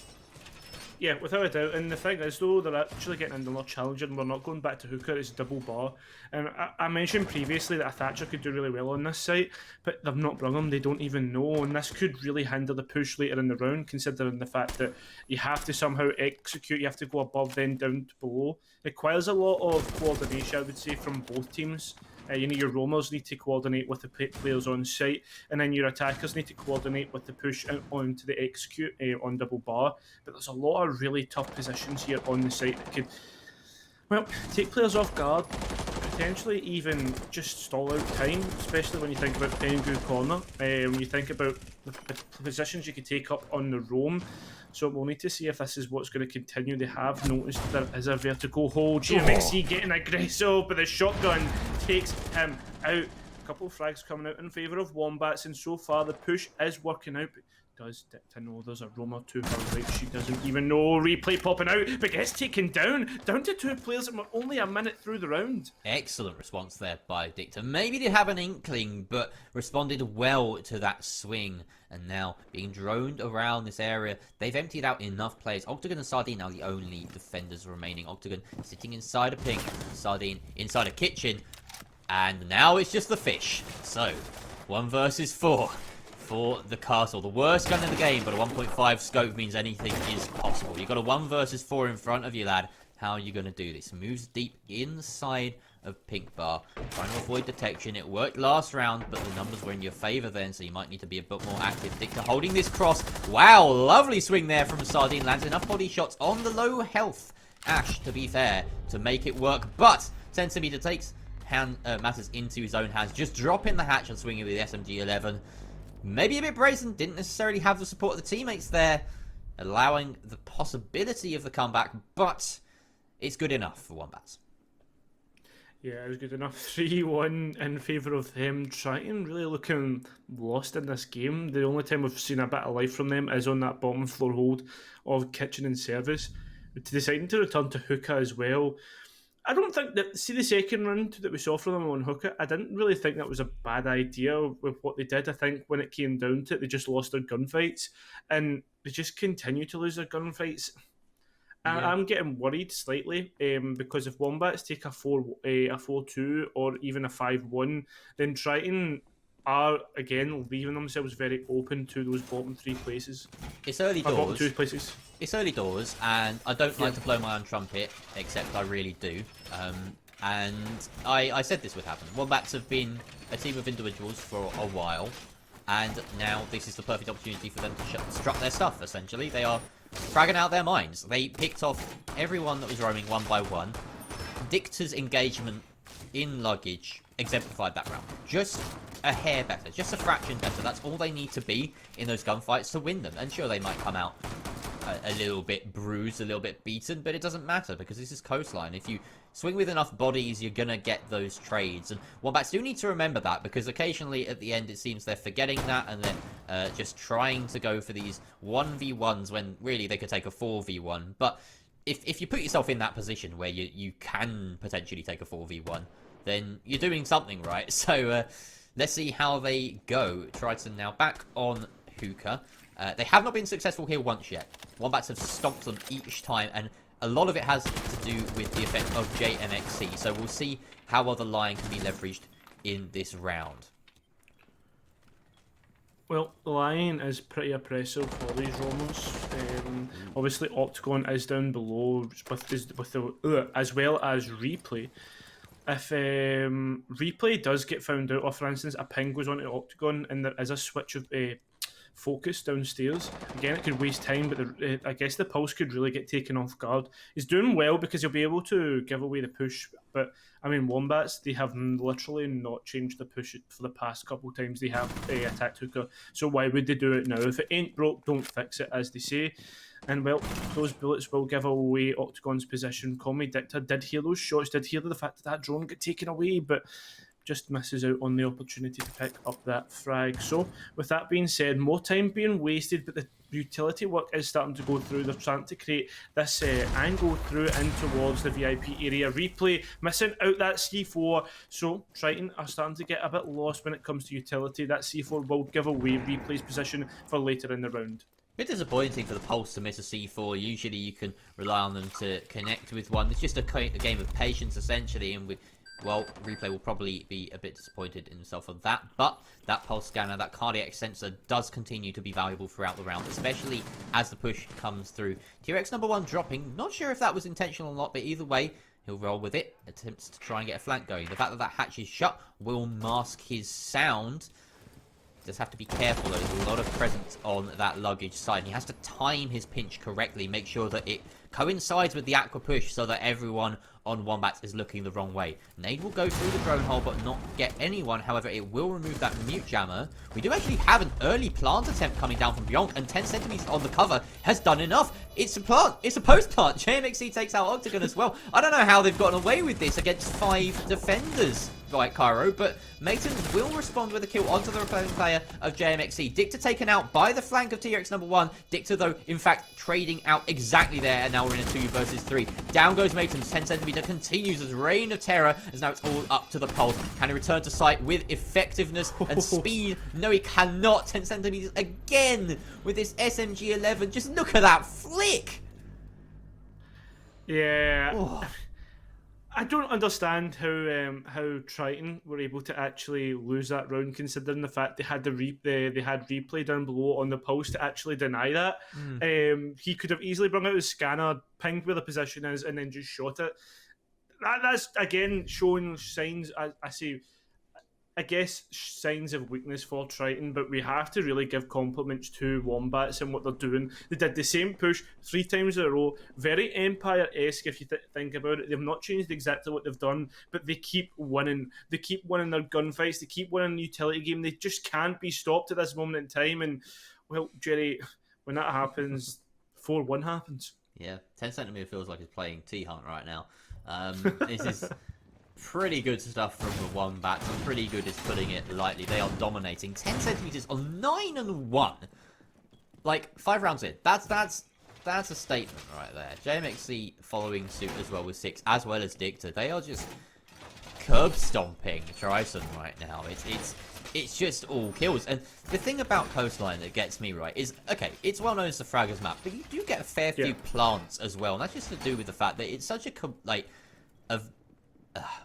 [SPEAKER 4] Yeah, without a doubt. And the thing is, though, they're actually getting into more challenging. We're not going back to Hookah, it's double bar. And I mentioned previously that a Thatcher could do really well on this site, but they've not brung him. They don't even know. And this could really hinder the push later in the round, considering the fact that you have to somehow execute, you have to go above, then down to below. It requires a lot of coordination, I would say, from both teams. You know, your roamers need to coordinate with the players on site, and then your attackers need to coordinate with the push onto the execute on double bar. But there's a lot of really tough positions here on the site that could, well, take players off guard, potentially even just stall out time, especially when you think about Pengu corner, when you think about the positions you could take up on the roam. So we'll need to see if this is what's going to continue. They have noticed there is a vertical hold. GMXC getting aggressive, but the shotgun takes him out. A couple of frags coming out in favour of Wombats, and so far the push is working out. But does Dicta know there's a roamer to her right? She doesn't even know. Replay popping out, but gets taken down to 2 players, and we're only a minute through the round.
[SPEAKER 5] Excellent response there by Dicta. Maybe they have an inkling, but responded well to that swing. And now being droned around this area, they've emptied out enough players. Octagon and Sardine are the only defenders remaining. Octagon sitting inside a pink, Sardine inside a kitchen, and now it's just the fish. So 1 versus 4 for the castle. The worst gun in the game, but a 1.5 scope means anything is possible. You've got a 1 versus 4 in front of you, lad. How are you going to do this? Moves deep inside of pink bar, trying to avoid detection. It worked last round, but the numbers were in your favor then, so you might need to be a bit more active. Dicta holding this cross. Wow, lovely swing there from Sardine. Lands enough body shots on the low health Ash, to be fair, to make it work. But Centimeter takes matters into his own hands, just dropping the hatch and swinging with the SMG-11. Maybe a bit brazen, didn't necessarily have the support of the teammates there, allowing the possibility of the comeback, but it's good enough for Wombats.
[SPEAKER 4] Yeah, it was good enough. 3-1 in favour of them. Triton really looking lost in this game. The only time we've seen a bit of life from them is on that bottom floor hold of kitchen and service. But deciding to return to Hookah as well. I don't think that, see the second round that we saw from them on Hookah, I didn't really think that was a bad idea with what they did. I think when it came down to it, they just lost their gunfights, and they just continue to lose their gunfights. Yeah. I'm getting worried slightly because if Wombats take a 4-2 or even a 5-1, then Triton are again leaving themselves very open to those bottom 3 places.
[SPEAKER 5] It's early doors.
[SPEAKER 4] Bottom 2 places.
[SPEAKER 5] It's early doors, and I don't like to blow my own trumpet, except I really do. And I said this would happen. Wombats have been a team of individuals for a while, and now this is the perfect opportunity for them to strut their stuff, essentially. They are fragging out their minds. They picked off everyone that was roaming one by one. Dicta's engagement in luggage exemplified that round. Just a hair better, just a fraction better. That's all they need to be in those gunfights to win them. And sure, they might come out a little bit bruised, a little bit beaten, but it doesn't matter because this is Coastline. If you swing with enough bodies, you're going to get those trades. And Wombats do need to remember that because occasionally at the end it seems they're forgetting that and they're just trying to go for these 1v1s when really they could take a 4v1. But if you put yourself in that position where you can potentially take a 4v1, then you're doing something right. So let's see how they go. Triton now back on Hookah. They have not been successful here once yet. Wombats have stomped them each time, and a lot of it has to do with the effect of JMXC. So we'll see how well the Lion can be leveraged in this round.
[SPEAKER 4] Well, the Lion is pretty oppressive for these roamers. Obviously, Octagon is down below with the as well as Replay. If Replay does get found out, or for instance, a ping goes onto Octagon and there is a switch of focus downstairs, again, it could waste time, but I guess the pulse could really get taken off guard. He's doing well because he'll be able to give away the push, but I mean, Wombats, they have literally not changed the push for the past couple of times they have attacked Hookah, so why would they do it now? If it ain't broke, don't fix it, as they say. And well, those bullets will give away Octagon's position. Call me Dicta did hear those shots, did hear the fact that that drone got taken away, but just misses out on the opportunity to pick up that frag. So, with that being said, more time being wasted, but the utility work is starting to go through. They're starting to create this angle through in towards the VIP area. Replay missing out that C4, so Triton are starting to get a bit lost when it comes to utility. That C4 will give away Replay's position for later in the round.
[SPEAKER 5] Bit disappointing for the Pulse to miss a C4. Usually you can rely on them to connect with one. It's just a game of patience, essentially, and well, Replay will probably be a bit disappointed in himself on that, but that pulse scanner, that cardiac sensor, does continue to be valuable throughout the round, especially as the push comes through. T-Rex number 1 dropping, not sure if that was intentional or not, but either way, he'll roll with it, attempts to try and get a flank going. The fact that that hatch is shut will mask his sound. Just have to be careful, though. There's a lot of presence on that luggage side, and he has to time his pinch correctly, make sure that it coincides with the aqua push so that everyone on Wombats is looking the wrong way. Nade will go through the drone hole but not get anyone. However, it will remove that mute jammer. We do actually have an early plant attempt coming down from Beyond, and 10 centimeters on the cover has done enough. It's a plant. It's a post plant. JMXC takes out Octagon as well. I don't know how they've gotten away with this against 5 defenders like Cairo, but Maton will respond with a kill onto the repelling player of JMXC. Dicta taken out by the flank of T-Rex number 1. Dicta, though, in fact, trading out exactly there, and now we're in a 2 versus 3. Down goes Maton. 10 centimeter continues as Reign of Terror, as now it's all up to the Pulse. Can he return to site with effectiveness and speed? No, he cannot. 10 centimeters again with this SMG-11. Just look at that flick!
[SPEAKER 4] Yeah.
[SPEAKER 5] Oh.
[SPEAKER 4] I don't understand how Triton were able to actually lose that round, considering the fact they had they had Replay down below on the post to actually deny that. He could have easily brought out his scanner, pinged where the position is, and then just shot it. That's again showing signs. I guess signs of weakness for Triton, but we have to really give compliments to Wombats and what they're doing. They did the same push 3 times in a row, very Empire-esque if you think about it. They've not changed exactly what they've done, but they keep winning. They keep winning their gunfights, they keep winning the utility game. They just can't be stopped at this moment in time, and, well, Jerry, when that happens, 4-1 happens.
[SPEAKER 5] Yeah, 10 centimeter feels like he's playing T-Hunt right now. This is pretty good stuff from the Wombats. I'm pretty good at putting it lightly. They are dominating. 10 centimeters on 9-1. Like, 5 rounds in. That's a statement right there. JMXC following suit as well with 6, as well as Dicta. They are just curb stomping Trison right now. It's just all kills. And the thing about Coastline that gets me right is, okay, it's well known as the Fraggers map, but you do get a fair few plants as well. And that's just to do with the fact that it's such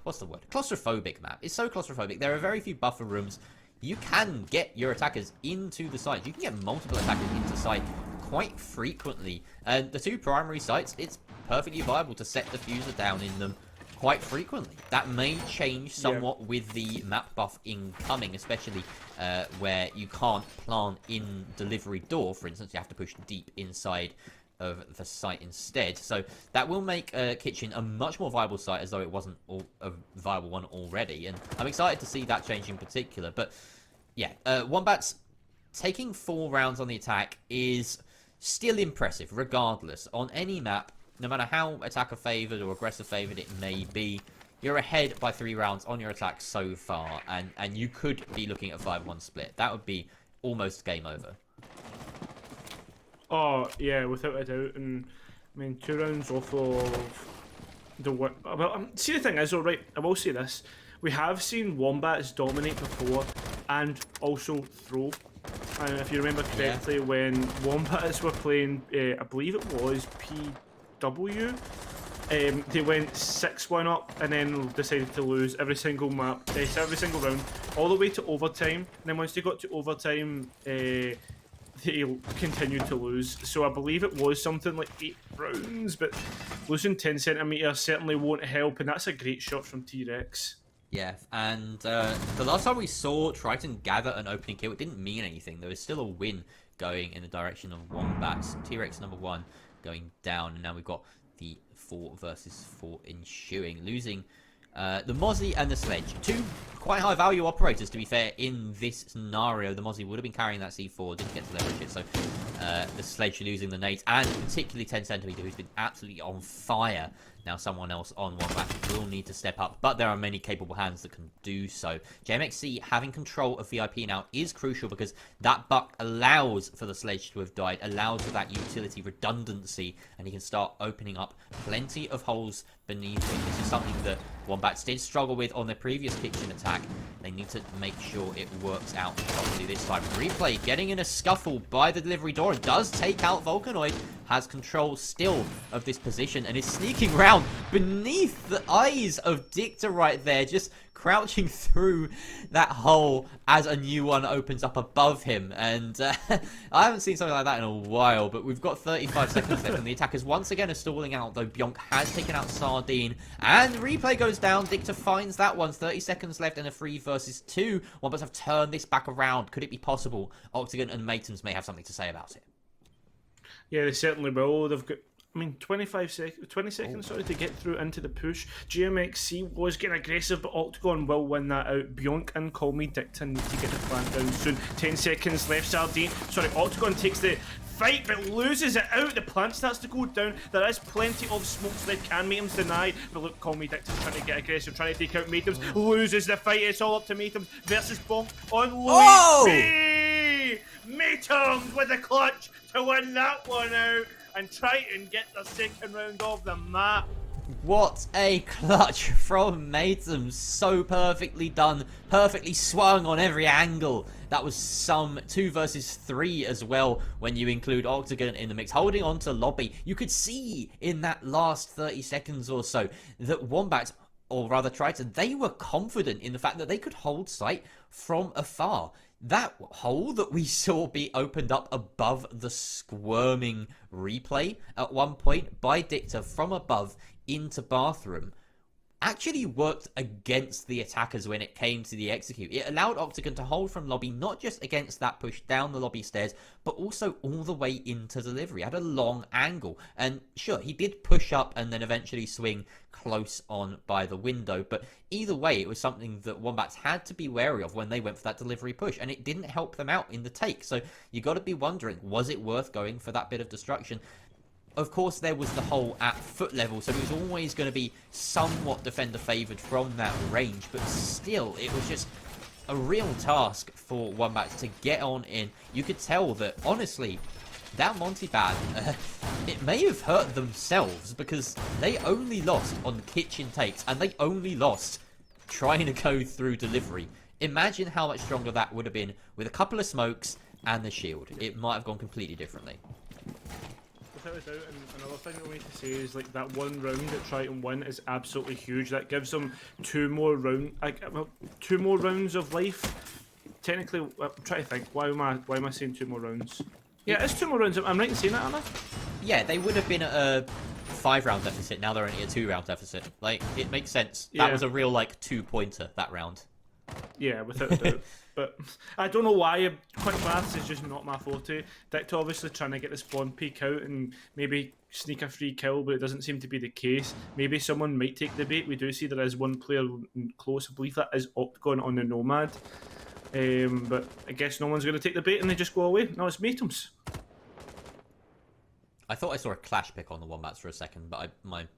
[SPEAKER 5] what's the word? Claustrophobic map. It's so claustrophobic. There are very few buffer rooms. You can get your attackers into the site. You can get multiple attackers into site quite frequently. And the 2 primary sites, it's perfectly viable to set the fuser down in them quite frequently. That may change somewhat with the map buff incoming, especially where you can't plant in delivery door. For instance, you have to push deep inside of the site instead. So that will make Kitchen a much more viable site, as though it wasn't a viable one already. And I'm excited to see that change in particular. But yeah, Wombats taking 4 rounds on the attack is still impressive, regardless. On any map, no matter how attacker favored or aggressive favored it may be, you're ahead by 3 rounds on your attack so far, and you could be looking at a 5-1 split. That would be almost game over.
[SPEAKER 4] Oh, yeah, without a doubt. And, I mean, 2 rounds off of the work. Well, see, the thing is, though, right, I will say this. We have seen Wombats dominate before and also throw if you remember correctly, when Wombats were playing, I believe it was PW, they went 6-1 up and then decided to lose every single map, every single round, all the way to overtime. And then once they got to overtime, they continued to lose. So I believe it was something like 8 rounds, but losing 10 centimeters certainly won't help. And that's a great shot from T-Rex.
[SPEAKER 5] Yeah, and the last time we saw Triton gather an opening kill, it didn't mean anything. There was still a win going in the direction of Wombats. T-Rex number 1 going down, and now we've got the 4 versus 4 ensuing, losing the Mozzie and the Sledge. 2 quite high value operators, to be fair, in this scenario. The Mozzie would have been carrying that C4, didn't get to leverage it, so the Sledge losing the nades, and particularly 10 centimeter, who's been absolutely on fire. Now someone else on Wombat will need to step up, but there are many capable hands that can do so. JMXC having control of VIP now is crucial, because that buck allows for the Sledge to have died, allows for that utility redundancy, and he can start opening up plenty of holes beneath him. This is something that Wombats did struggle with on their previous kitchen attack. They need to make sure it works out properly this time. Replay getting in a scuffle by the delivery door and does take out Volcanoid. Has control still of this position and is sneaking round beneath the eyes of Dicta right there, just crouching through that hole as a new one opens up above him. And I haven't seen something like that in a while, but we've got 35 seconds left and the attackers once again are stalling out, though Bjonk has taken out Sardine and Replay goes down. Dicta finds that one. 30 seconds left and a 3 versus 2. Wombats have turned this back around. Could it be possible? Octagon and Matons may have something to say about it.
[SPEAKER 4] Yeah, they certainly will. They've got, 20 seconds, sorry, to get through into the push. GMXC was getting aggressive, but Octagon will win that out. Bjonk and Call Me Dicta need to get the plant down soon. 10 seconds left. Octagon takes the fight, but loses it out. The plant starts to go down. There is plenty of smoke, so they can Matems deny. But look, Call Me Dicta's trying to get aggressive, trying to take out Matems. Loses the fight. It's all up to Matems versus Bonk on Louis. Matems with a clutch to win that one out and try and get the second round of the map.
[SPEAKER 5] What a clutch from Matems. So perfectly done, perfectly swung on every angle. That was some 2 versus 3 as well when you include Octagon in the mix, holding on to Lobby. You could see in that last 30 seconds or so that Wombat, or rather Triton, they were confident in the fact that they could hold sight from afar. That hole that we saw be opened up above the squirming Replay at one point by Dicta from above into bathroom actually worked against the attackers when it came to the execute. It allowed Octagon to hold from lobby, not just against that push down the lobby stairs, but also all the way into delivery at a long angle. And sure, he did push up and then eventually swing close on by the window, but either way, it was something that Wombats had to be wary of when they went for that delivery push, and it didn't help them out in the take. So you got to be wondering, was it worth going for that bit of destruction? Of course, there was the hole at foot level, so it was always going to be somewhat defender favoured from that range, but still, it was just a real task for Wombats to get on in. You could tell that, honestly, that Monty ban, it may have hurt themselves, because they only lost on kitchen takes, and they only lost trying to go through delivery. Imagine how much stronger that would have been with a couple of smokes and the shield. It might have gone completely differently.
[SPEAKER 4] Without a doubt, and another thing I want to say is like that one round that Triton win is absolutely huge. That gives them two more rounds of life. Technically, I'm trying to think. Why am I saying 2 more rounds? Yeah, it's 2 more rounds. I'm right in saying that, aren't I?
[SPEAKER 5] Yeah, they would have been at a 5-round deficit. Now they're only a 2-round deficit. Like, it makes sense. That was a real, like, 2-pointer, that round.
[SPEAKER 4] Yeah, without a doubt. But I don't know why. Quick maths is just not my forte. Dicta obviously trying to get the spawn peek out and maybe sneak a free kill, but it doesn't seem to be the case. Maybe someone might take the bait. We do see there is one player close. I believe that is Octagon on the Nomad. But I guess no one's going to take the bait and they just go away. No, it's Matems.
[SPEAKER 5] I thought I saw a clash pick on the Wombats for a second, but I'm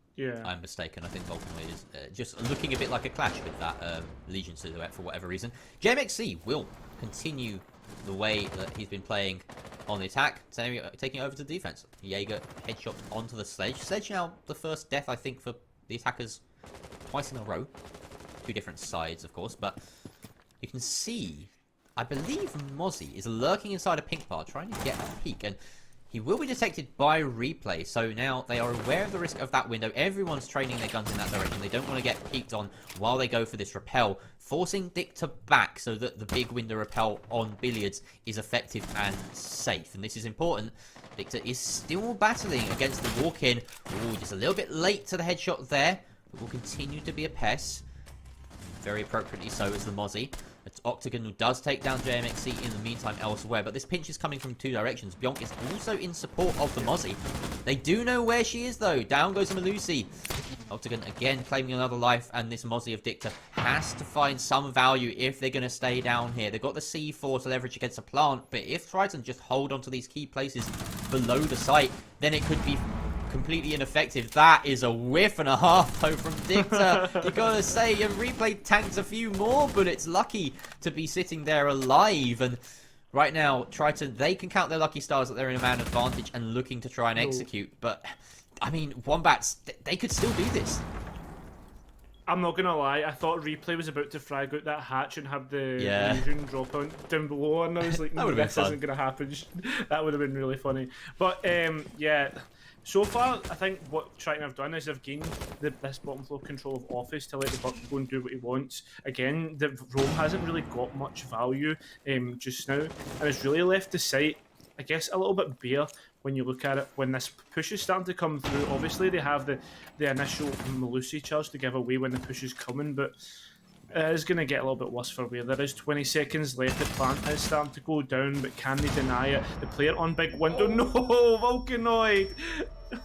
[SPEAKER 5] mistaken. I think ultimately is just looking a bit like a clash with that Legion silhouette for whatever reason. JMXC will continue the way that he's been playing on the attack, taking over to the defense. Jaeger headshot onto the Sledge. Sledge now the first death, I think, for the attackers twice in a row. 2 different sides, of course, but you can see, I believe Mozzie is lurking inside a pink bar, trying to get a peek, and he will be detected by replay. So now they are aware of the risk of that window. Everyone's training their guns in that direction. They don't want to get peeked on while they go for this repel, forcing Dicta back so that the big window repel on Billiards is effective and safe. And this is important. Dicta is still battling against the walk-in. Ooh, just a little bit late to the headshot there. But will continue to be a pest. Very appropriately so is the Mozzie. It's Octagon who does take down JMXC in the meantime elsewhere, but this pinch is coming from two directions. Bionk is also in support of the Mozzie. They do know where she is though. Down goes Malusi. Octagon again claiming another life, and this Mozzie of Dicta has to find some value if they're going to stay down here. They've got the C4 to leverage against a plant, but if Triton just hold on to these key places below the site, then it could be completely ineffective. That is a whiff and a half though from Dicta. You gotta say, and replay tanks a few more, but it's lucky to be sitting there alive. And right now, Triton, they can count their lucky stars that they're in a man advantage and looking to try and execute. But I mean, Wombats, they could still do this.
[SPEAKER 4] I'm not gonna lie, I thought replay was about to frag out that hatch and have the illusion drop on down below, and I was like, no, this isn't gonna happen. That would have been really funny. But yeah, so far I think what Triton have done is they've gained this bottom floor control of office to let the Buck go and do what he wants. Again, the roam hasn't really got much value just now, and it's really left the site, I guess, a little bit bare when you look at it. When this push is starting to come through, obviously they have the initial Malusi charge to give away when the push is coming, but it is going to get a little bit worse for wear. There is 20 seconds left. The plant is starting to go down, but can they deny it? The player on big window. No, Vulcanoid!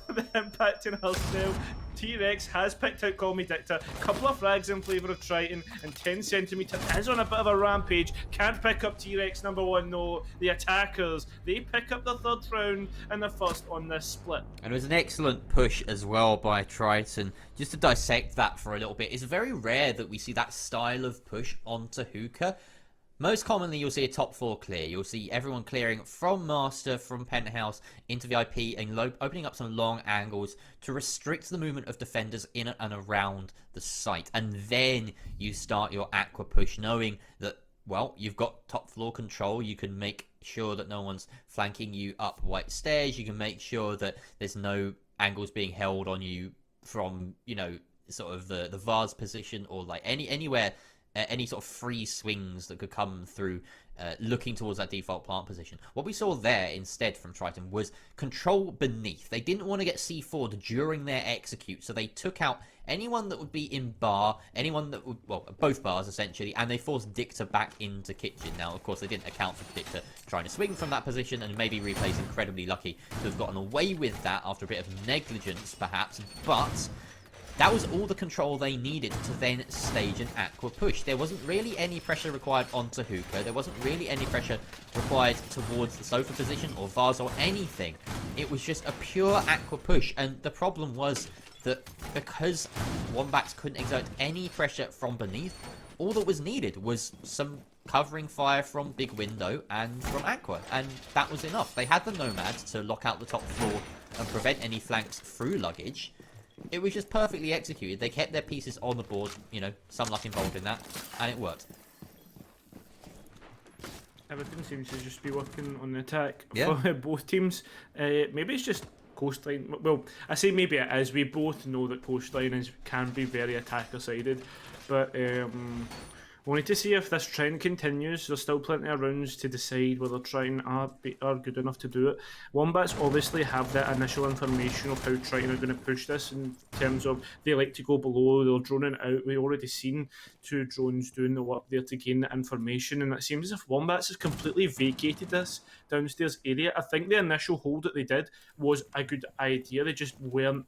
[SPEAKER 4] The impact in herself. T-Rex has picked out Call Me Dicta. Couple of frags in favour of Triton, and 10 centimetre is on a bit of a rampage. Can't pick up T-Rex number one, no. The attackers, they pick up the third round and the first on this split.
[SPEAKER 5] And it was an excellent push as well by Triton. Just to dissect that for a little bit, it's very rare that we see that style of push onto Hookah. Most commonly, you'll see a top floor clear. You'll see everyone clearing from Master, from Penthouse, into VIP, and opening up some long angles to restrict the movement of defenders in and around the site. And then you start your Aqua push, knowing that, well, you've got top floor control. You can make sure that no one's flanking you up white stairs. You can make sure that there's no angles being held on you from, you know, sort of the vase position, or like anywhere, any sort of free swings that could come through looking towards that default plant position. What we saw there instead from Triton was control beneath. They didn't want to get C4'd during their execute, so they took out anyone that would be in bar, anyone that would, well, both bars essentially, and they forced Dicta back into kitchen. Now, of course, they didn't account for Dicta trying to swing from that position, and maybe Replay's incredibly lucky to have gotten away with that after a bit of negligence, perhaps, but that was all the control they needed to then stage an Aqua push. There wasn't really any pressure required onto Hookah. There wasn't really any pressure required towards the sofa position or vase or anything. It was just a pure Aqua push, and the problem was that because Wombats couldn't exert any pressure from beneath, all that was needed was some covering fire from Big Window and from Aqua, and that was enough. They had the Nomads to lock out the top floor and prevent any flanks through luggage. It was just perfectly executed. They kept their pieces on the board, you know, some luck involved in that, and it worked.
[SPEAKER 4] Everything seems to just be working on the attack
[SPEAKER 5] Yeah.
[SPEAKER 4] for both teams. Maybe it's just Coastline. Well, I say maybe it is. We both know that Coastline can be very attacker-sided, but we need to see if this trend continues. There's still plenty of rounds to decide whether Triton are good enough to do it. Wombats obviously have that initial information of how Triton are going to push this in terms of they like to go below, they're droning out. We've already seen 2 drones doing the work there to gain that information, and it seems as if Wombats has completely vacated this downstairs area. I think the initial hold that they did was a good idea. They just weren't,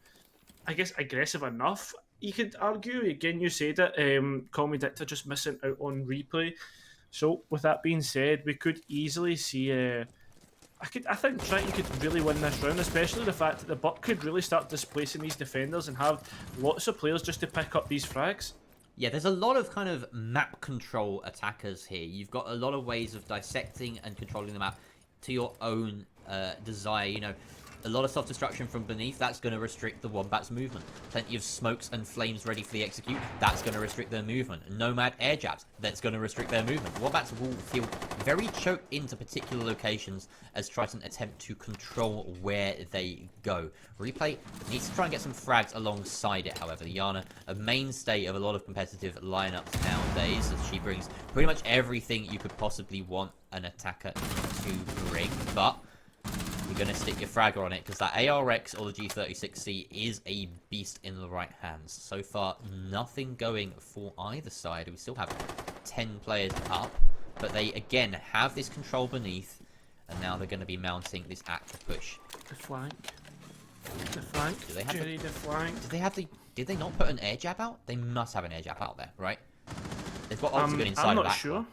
[SPEAKER 4] I guess, aggressive enough. You could argue, again, you said it, Call Me Dicta just missing out on replay. So, with that being said, we could easily see, I think Triton could really win this round, especially the fact that the Buck could really start displacing these defenders and have lots of players just to pick up these frags.
[SPEAKER 5] Yeah, there's a lot of kind of map control attackers here. You've got a lot of ways of dissecting and controlling the map to your own desire, you know. A lot of self-destruction from beneath, that's going to restrict the Wombat's movement. Plenty of smokes and flames ready for the execute, that's going to restrict their movement. Nomad air jabs, that's going to restrict their movement. The Wombats will feel very choked into particular locations as Triton attempt to control where they go. Replay needs to try and get some frags alongside it, however. Yana, a mainstay of a lot of competitive lineups nowadays, as she brings pretty much everything you could possibly want an attacker to bring, but you're going to stick your fragger on it because that ARX or the G36C is a beast in the right hands. So far, nothing going for either side. We still have 10 players up, but they again have this control beneath, and now they're going to be mounting this active push.
[SPEAKER 4] The flank. The flank.
[SPEAKER 5] Do they have
[SPEAKER 4] Jerry, the flank.
[SPEAKER 5] Did they not put an air jab out? They must have an air jab out there, right? They've got Octagon inside
[SPEAKER 4] I'm
[SPEAKER 5] of
[SPEAKER 4] not
[SPEAKER 5] that.
[SPEAKER 4] sure.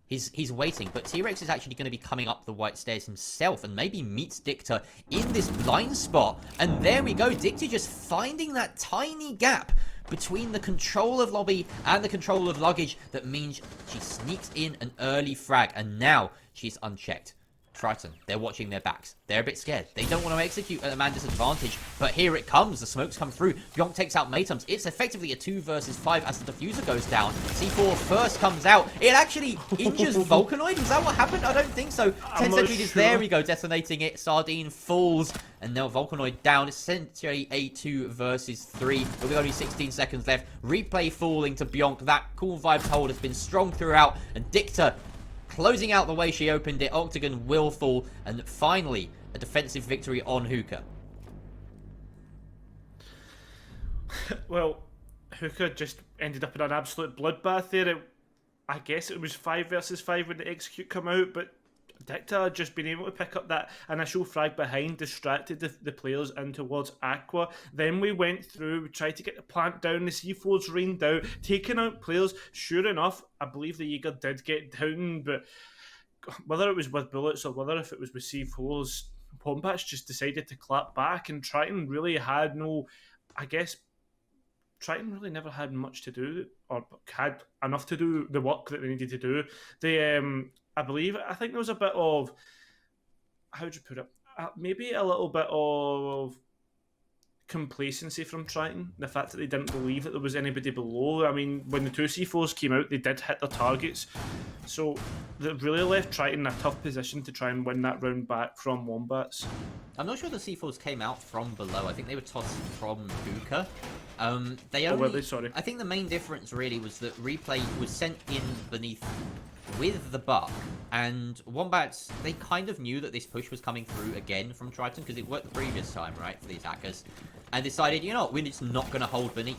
[SPEAKER 5] He's waiting, but T-Rex is actually going to be coming up the white stairs himself and maybe meets Dicta in this blind spot. And there we go, Dicta just finding that tiny gap between the control of lobby and the control of luggage. That means she sneaks in an early frag, and now she's unchecked. Triton, they're watching their backs. They're a bit scared. They don't want to execute at a man disadvantage, but here it comes. The smokes come through. Bjonk takes out Maytums. It's effectively a 2 versus 5 as the diffuser goes down. C4 first comes out. It actually injures Volcanoid. Is that what happened? I don't think so. 10 centimeters. Sure. There we go, detonating it. Sardine falls, and now Volcanoid down. Essentially a 2 versus 3, but with only 16 seconds left. Replay falling to Bjonk. That cool vibes hold has been strong throughout, and Dicta closing out the way she opened it. Octagon will fall, and finally a defensive victory on Hookah.
[SPEAKER 4] Well, Hookah just ended up in an absolute bloodbath there. I guess it was 5 versus 5 when the execute come out, but Dicta just being able to pick up that initial frag behind distracted the players in towards Aqua. Then we went through, we tried to get the plant down, the C4s rained out, taking out players. Sure enough, I believe the Jaeger did get down, but whether it was with bullets or whether if it was with C4s, Wombats just decided to clap back, and Triton really had no, I guess, Triton really never had much to do, or had enough to do the work that they needed to do. They, I think there was a bit of, how would you put it, maybe a little bit of complacency from Triton. The fact that they didn't believe that there was anybody below. I mean, when the 2 C4s came out, they did hit their targets. So that really left Triton in a tough position to try and win that round back from Wombats.
[SPEAKER 5] I'm not sure the C4s came out from below. I think they were tossed from Hookah.
[SPEAKER 4] Were they? Sorry.
[SPEAKER 5] I think the main difference really was that Replay was sent in beneath with the buck, and Wombats, they kind of knew that this push was coming through again from Triton because it worked the previous time, right, for the attackers, and decided, you know what, we're just not going to hold beneath.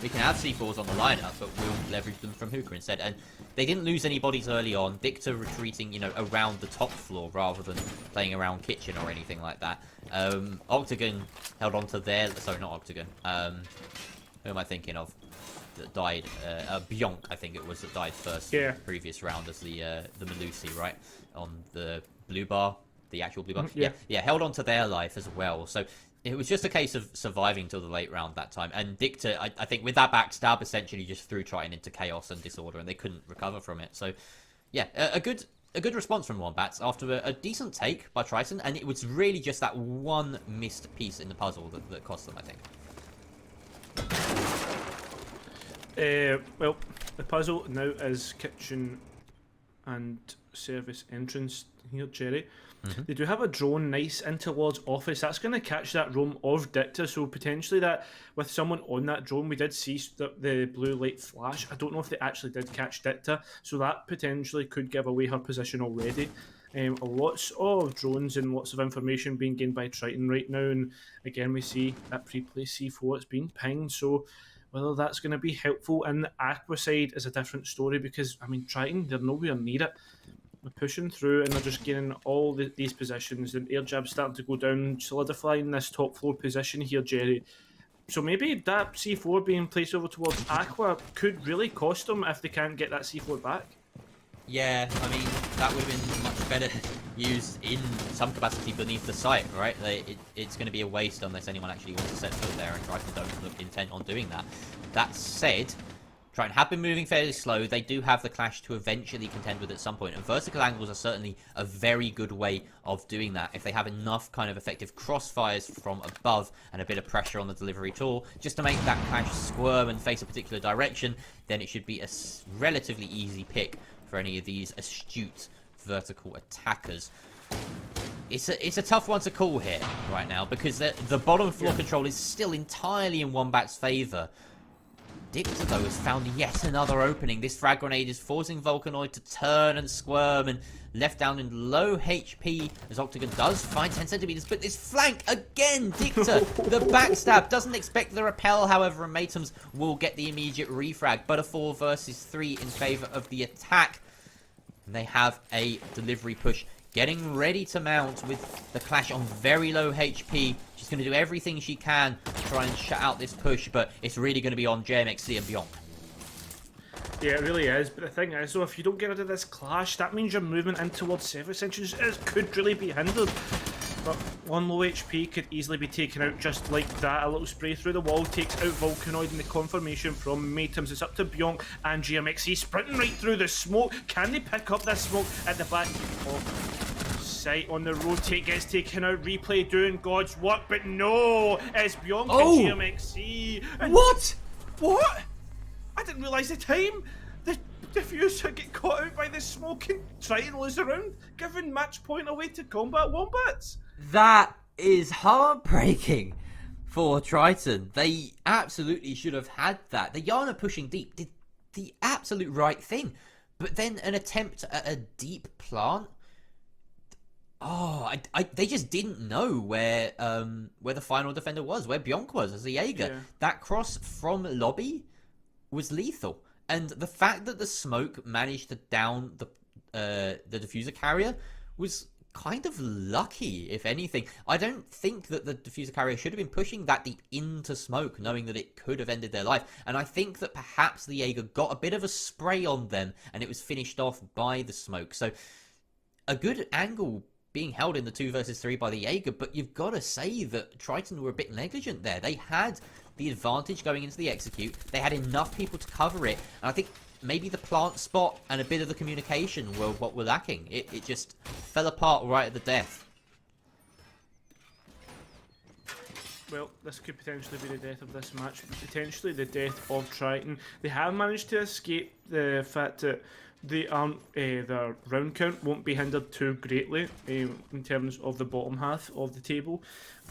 [SPEAKER 5] We can have C4s on the lineup, but we'll leverage them from Hookah instead. And they didn't lose any bodies early on. Dicta retreating, you know, around the top floor rather than playing around kitchen or anything like that. Octagon held on to their... Sorry, not Octagon. Who am I thinking of? That died... Bjonk, I think it was, that died first in the previous round as the Melusi, right? On the blue bar. The actual blue bar. Yeah, held on to their life as well. So... it was just a case of surviving till the late round that time. And Dicta, I think with that backstab, essentially just threw Triton into chaos and disorder, and they couldn't recover from it. So, yeah, a good response from Wombats after a decent take by Triton, and it was really just that one missed piece in the puzzle that cost them, I think.
[SPEAKER 4] Well, the puzzle now is kitchen and service entrance here, Jerry. They do have a drone nice in towards office. That's going to catch that roam of Dicta, so potentially that with someone on that drone, we did see the blue light flash. I don't know if they actually did catch Dicta, so that potentially could give away her position already. Lots of drones and lots of information being gained by Triton right now, and again we see that pre-play C4 it's being pinged, so whether that's going to be helpful in the Aqua side is a different story, because I mean Triton, they're nowhere near it. They're pushing through and they're just gaining all these positions, and air jab's starting to go down, solidifying this top floor position here, Jerry. So maybe that C4 being placed over towards Aqua could really cost them if they can't get that C4 back.
[SPEAKER 5] Yeah, I mean, that would have been much better used in some capacity beneath the site, right? It's going to be a waste unless anyone actually wants to set foot there, and Triton don't look intent on doing that. That said, Triton have been moving fairly slow. They do have the Clash to eventually contend with at some point, and vertical angles are certainly a very good way of doing that. If they have enough kind of effective crossfires from above and a bit of pressure on the delivery tool, just to make that Clash squirm and face a particular direction, then it should be a relatively easy pick for any of these astute vertical attackers. It's a tough one to call here right now, because the bottom floor control is still entirely in Wombat's favour. Dicta, though, has found yet another opening. This frag grenade is forcing Volcanoid to turn and squirm, and left down in low HP as Octagon does find 10 centimeters. But this flank again, Dicta, the backstab, doesn't expect the repel, however, and Matums will get the immediate refrag. But a 4 versus 3 in favour of the attack. And they have a delivery push getting ready to mount with the Clash on very low HP. She's going to do everything she can to try and shut out this push, but it's really going to be on JMXC and beyond.
[SPEAKER 4] Yeah, it really is. But the thing is, though, if you don't get rid of this Clash, that means your movement in towards service engines could really be hindered. But on low HP could easily be taken out just like that. A little spray through the wall takes out Volcanoid, and the confirmation from Matums. It's up to Bionk and GMXC sprinting right through the smoke. Can they pick up this smoke at the back of sight? On the rotate gets taken out. Replay doing God's work, but no, it's Bionk and GMXC. And what? I didn't realise the time. The diffuser get caught out by the smoke and Triton was around, giving match point away to Combat Wombats.
[SPEAKER 5] That is heartbreaking for Triton. They absolutely should have had that. The Yana pushing deep did the absolute right thing, but then an attempt at a deep plant. Oh, they just didn't know where the final defender was, where Bionk was as a Jaeger. Yeah. That cross from lobby was lethal, and the fact that the smoke managed to down the diffuser carrier was kind of lucky, if anything. I don't think that the diffuser carrier should have been pushing that deep into smoke, knowing that it could have ended their life. And I think that perhaps the Jaeger got a bit of a spray on them, and it was finished off by the smoke. So a good angle being held in the 2 versus 3 by the Jaeger, but you've got to say that Triton were a bit negligent there. They had the advantage going into the execute. They had enough people to cover it, and I think maybe the plant spot and a bit of the communication were what were lacking. It just fell apart right at the death.
[SPEAKER 4] Well, this could potentially be the death of this match, potentially the death of Triton. They have managed to escape the fact that they aren't, their round count won't be hindered too greatly in terms of the bottom half of the table.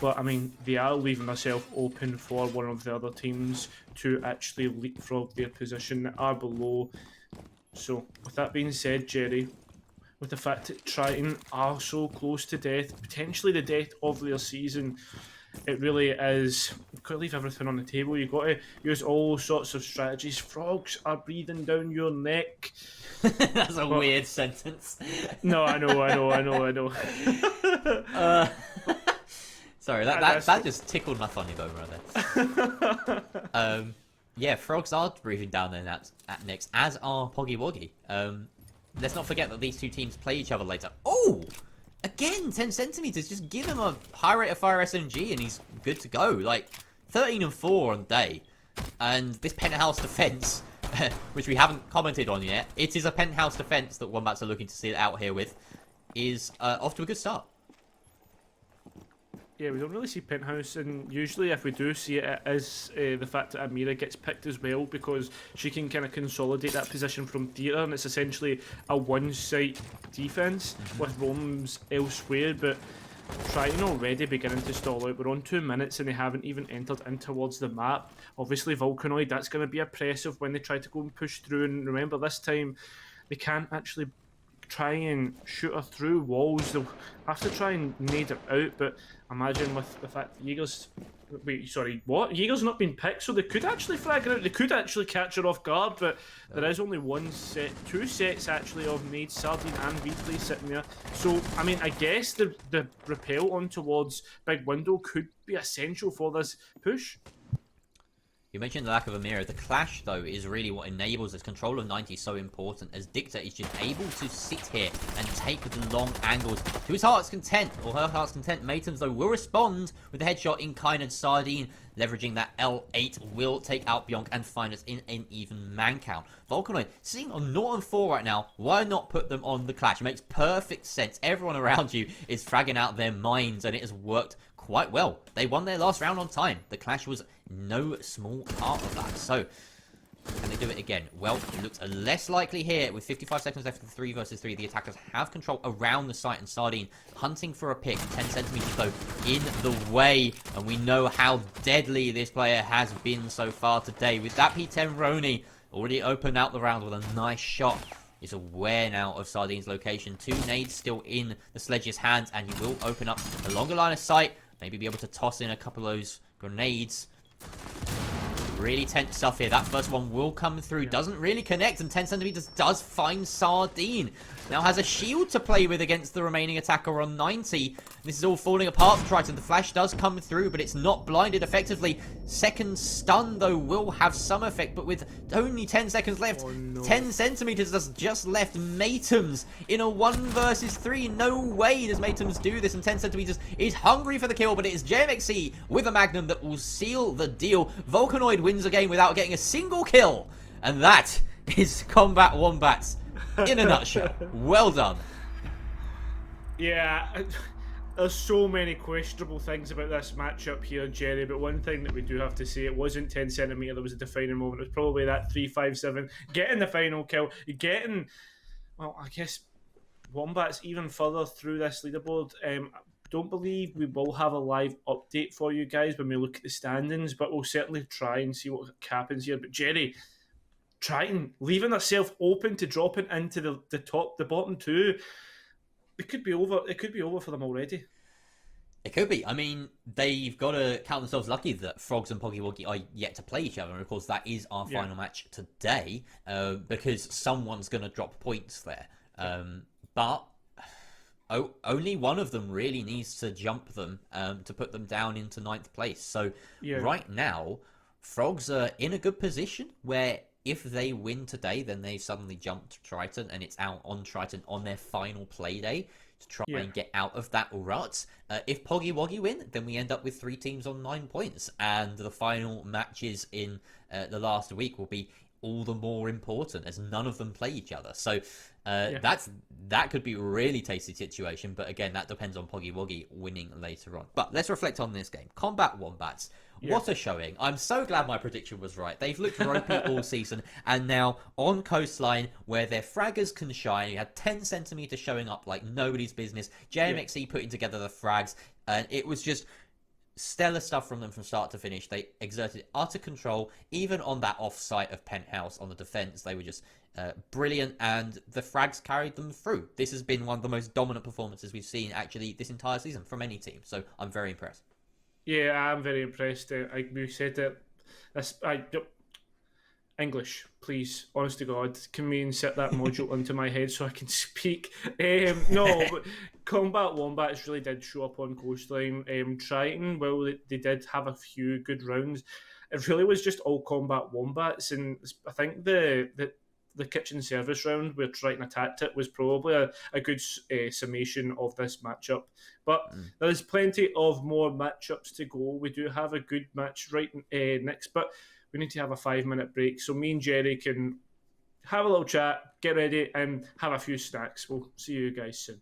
[SPEAKER 4] But, I mean, they are leaving themselves open for one of the other teams to actually leapfrog their position that are below. So, with that being said, Jerry, with the fact that Triton are so close to death, potentially the death of their season, it really is. You've got to leave everything on the table. You've got to use all sorts of strategies. Frogs are breathing down your neck.
[SPEAKER 5] That's a weird sentence.
[SPEAKER 4] No, I know.
[SPEAKER 5] Sorry, that just tickled my funny bone right there. Yeah, frogs are breathing down their necks, as are Poggy Woggy. Let's not forget that these two teams play each other later. Oh! Again, 10 centimeters. Just give him a high rate of fire SMG and he's good to go. Like, 13 and 4 on day. And this penthouse defense, which we haven't commented on yet, it is a penthouse defense that Wombats are looking to see it out here with, is off to a good start.
[SPEAKER 4] Yeah, we don't really see Penthouse, and usually if we do see it, it is the fact that Amira gets picked as well, because she can kind of consolidate that position from theatre, and it's essentially a one-site defence with roams elsewhere. But Triton already beginning to stall out. We're on 2 minutes and they haven't even entered in towards the map. Obviously Volcanoid, that's going to be oppressive when they try to go and push through, and remember this time they can't actually try and shoot her through walls. They'll have to try and nade her out, but imagine with the fact that Jaeger's... Wait, sorry, what? Jaeger's not been picked, so they could actually frag her out. They could actually catch her off guard, but there is only one set, 2 sets actually of nade, Sardine and replay sitting there. So, I mean, I guess the repel on towards Big Window could be essential for this push.
[SPEAKER 5] You mentioned the lack of a mirror. The clash, though, is really what enables this. Control of 90 so important, as Dicta is just able to sit here and take the long angles to his heart's content, or her heart's content. Matums, though, will respond with the headshot in kind and Sardine. Leveraging that L8 will take out Bionk and find us in an even man count. Volcanoid sitting on 0-4 right now. Why not put them on the clash? It makes perfect sense. Everyone around you is fragging out their mines, and it has worked quite well. They won their last round on time. The clash was no small part of that. So, can they do it again? Well, it looks less likely here. With 55 seconds left of 3 versus 3, the attackers have control around the site, and Sardine hunting for a pick. 10 centimeters though in the way, and we know how deadly this player has been so far today. With that P10 Roni already opened out the round with a nice shot. Is aware now of Sardine's location. 2 nades still in the Sledge's hands, and he will open up a longer line of sight. Maybe be able to toss in a couple of those grenades. Really tense stuff here. That first one will come through. Doesn't really connect, and 10 centimeters does find Sardine. Now has a shield to play with against the remaining attacker on 90. This is all falling apart for Triton. The flash does come through, but it's not blinded effectively. Second stun, though, will have some effect, but with only 10 seconds left, 10 centimeters has just left Matums in a 1 versus 3. No way does Matums do this, and 10 centimeters is hungry for the kill, but it is JMXC with a Magnum that will seal the deal. Volcanoid wins the game without getting a single kill, and that is Combat Wombats in a nutshell. Well done.
[SPEAKER 4] Yeah, there's so many questionable things about this matchup here, Jerry, but one thing that we do have to say, it wasn't 10 centimeter that was a defining moment. It was probably that 357 getting the final kill. You're getting, well, I guess Wombats even further through this leaderboard. Don't believe we will have a live update for you guys when we look at the standings, but we'll certainly try and see what happens here. But Jerry, Triton leaving herself open to dropping into the bottom 2. It could be over. It could be over for them already.
[SPEAKER 5] It could be. I mean, they've got to count themselves lucky that Frogs and Poggy Woggy are yet to play each other. And of course, that is our final match today, because someone's going to drop points there. But only one of them really needs to jump them to put them down into 9th place. So right now, Frogs are in a good position where if they win today, then they suddenly jump to Triton, and it's out on Triton on their final play day to try and get out of that rut. If Poggy Woggy win, then we end up with 3 teams on 9 points, and the final matches in the last week will be all the more important as none of them play each other. So that could be a really tasty situation, but again, that depends on Poggy Woggy winning later on. But let's reflect on this game. Combat Wombats. What a showing. I'm so glad my prediction was right. They've looked ropey all season, and now on Coastline, where their fraggers can shine, you had 10 centimeters showing up like nobody's business. JMXE putting together the frags, and it was just stellar stuff from them from start to finish. They exerted utter control, even on that off-site of Penthouse on the defense. They were just brilliant, and the frags carried them through. This has been one of the most dominant performances we've seen actually this entire season from any team, so I'm very impressed.
[SPEAKER 4] Yeah, I'm very impressed. We said that English, please, honest to God, can we insert that module into my head so I can speak? No, but Combat Wombats really did show up on Coastline. Triton, well, they did have a few good rounds. It really was just all Combat Wombats, and I think the kitchen service round where Triton attacked it was probably a good summation of this matchup. But there's plenty of more matchups to go. We do have a good match right next, but we need to have a 5-minute break. So me and Jerry can have a little chat, get ready, and have a few snacks. We'll see you guys soon.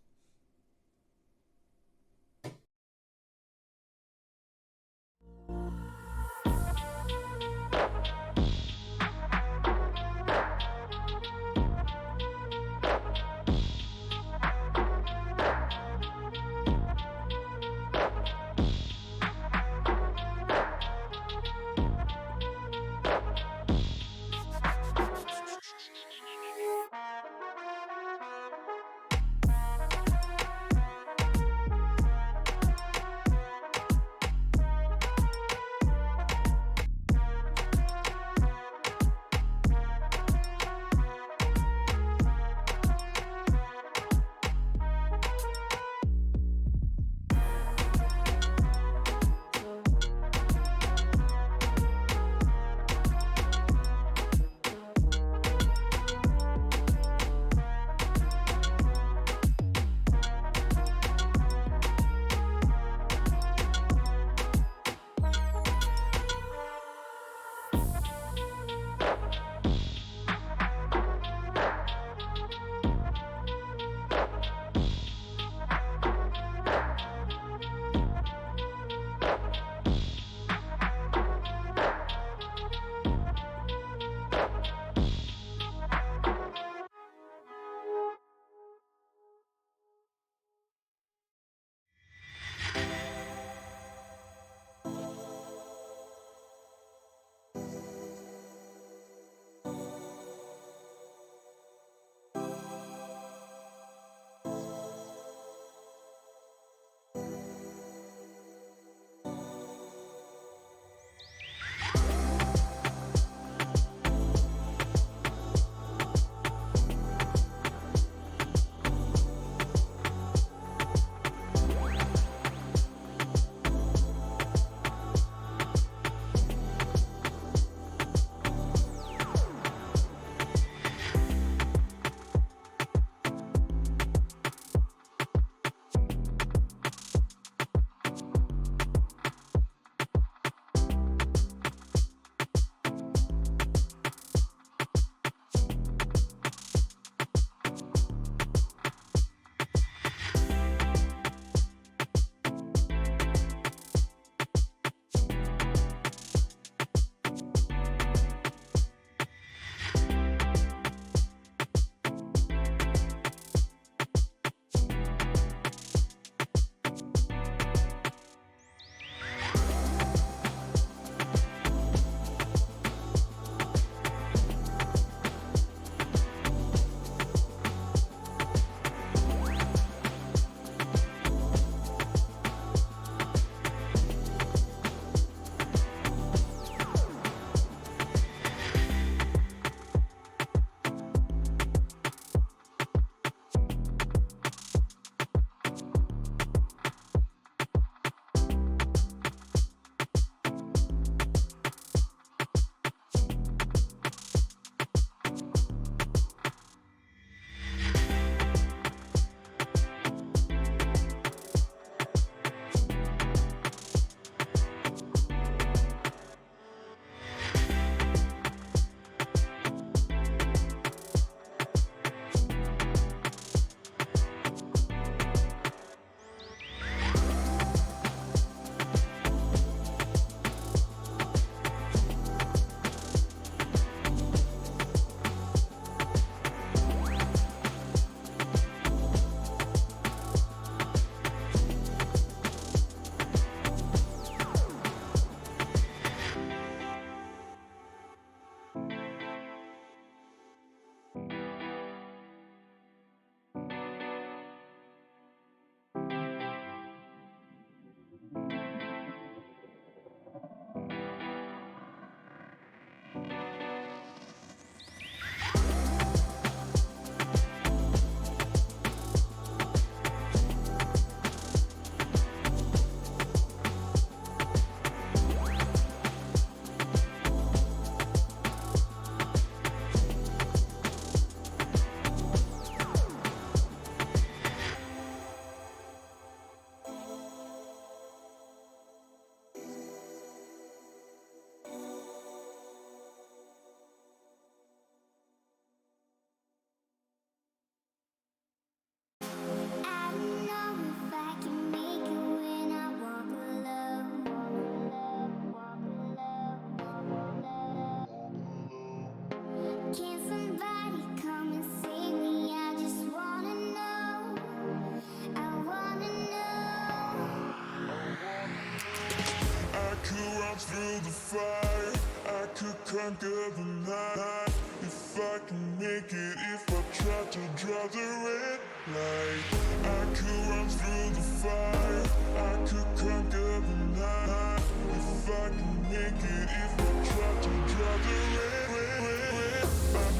[SPEAKER 1] conquer the night. If I can make it, if I try to draw the red light, I could run through the fire, I could conquer the night. If I can make it, if I try to draw the red,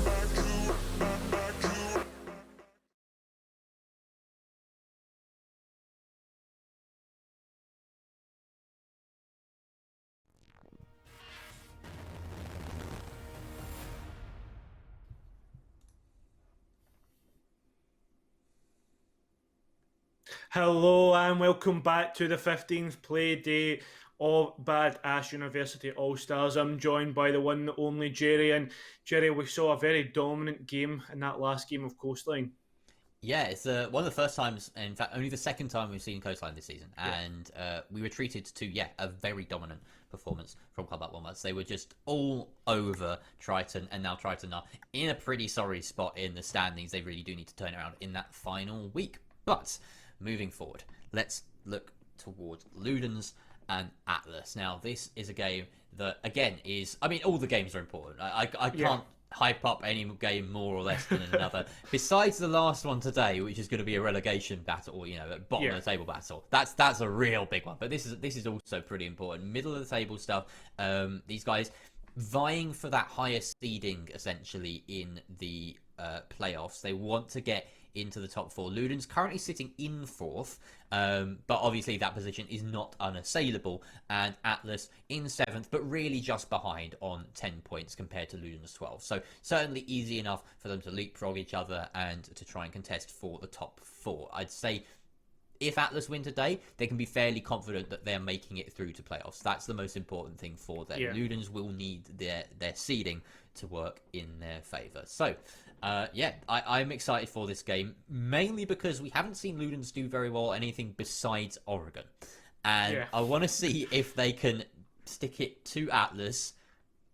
[SPEAKER 1] I could.
[SPEAKER 4] Hello and welcome back to the 15th play day of Badass University All-Stars. I'm joined by the one and only Jerry. And Jerry, we saw a very dominant game in that last game of Coastline.
[SPEAKER 5] Yeah, it's one of the first times, in fact, only the second time we've seen Coastline this season. And we were treated to, a very dominant performance from Club At Wombats. They were just all over Triton, and now Triton are in a pretty sorry spot in the standings. They really do need to turn around in that final week. But moving forward, let's look towards Ludens and Atlas. Now, this is a game that, again, all the games are important. I can't hype up any game more or less than another. Besides the last one today, which is going to be a relegation battle, or, a bottom of the table battle. That's a real big one. But this is also pretty important. Middle of the table stuff. These guys vying for that highest seeding, essentially, in the playoffs. They want to get into the top four. Ludens currently sitting in fourth, but obviously that position is not unassailable, and Atlas in seventh, but really just behind on 10 points compared to Ludens 12. So certainly easy enough for them to leapfrog each other and to try and contest for the top four. I'd say if Atlas win today, they can be fairly confident that they're making it through to playoffs. That's the most important thing for them. Ludens will need their seeding to work in their favour. So I'm excited for this game, mainly because we haven't seen Ludens do very well anything besides Oregon. And I want to see if they can stick it to Atlas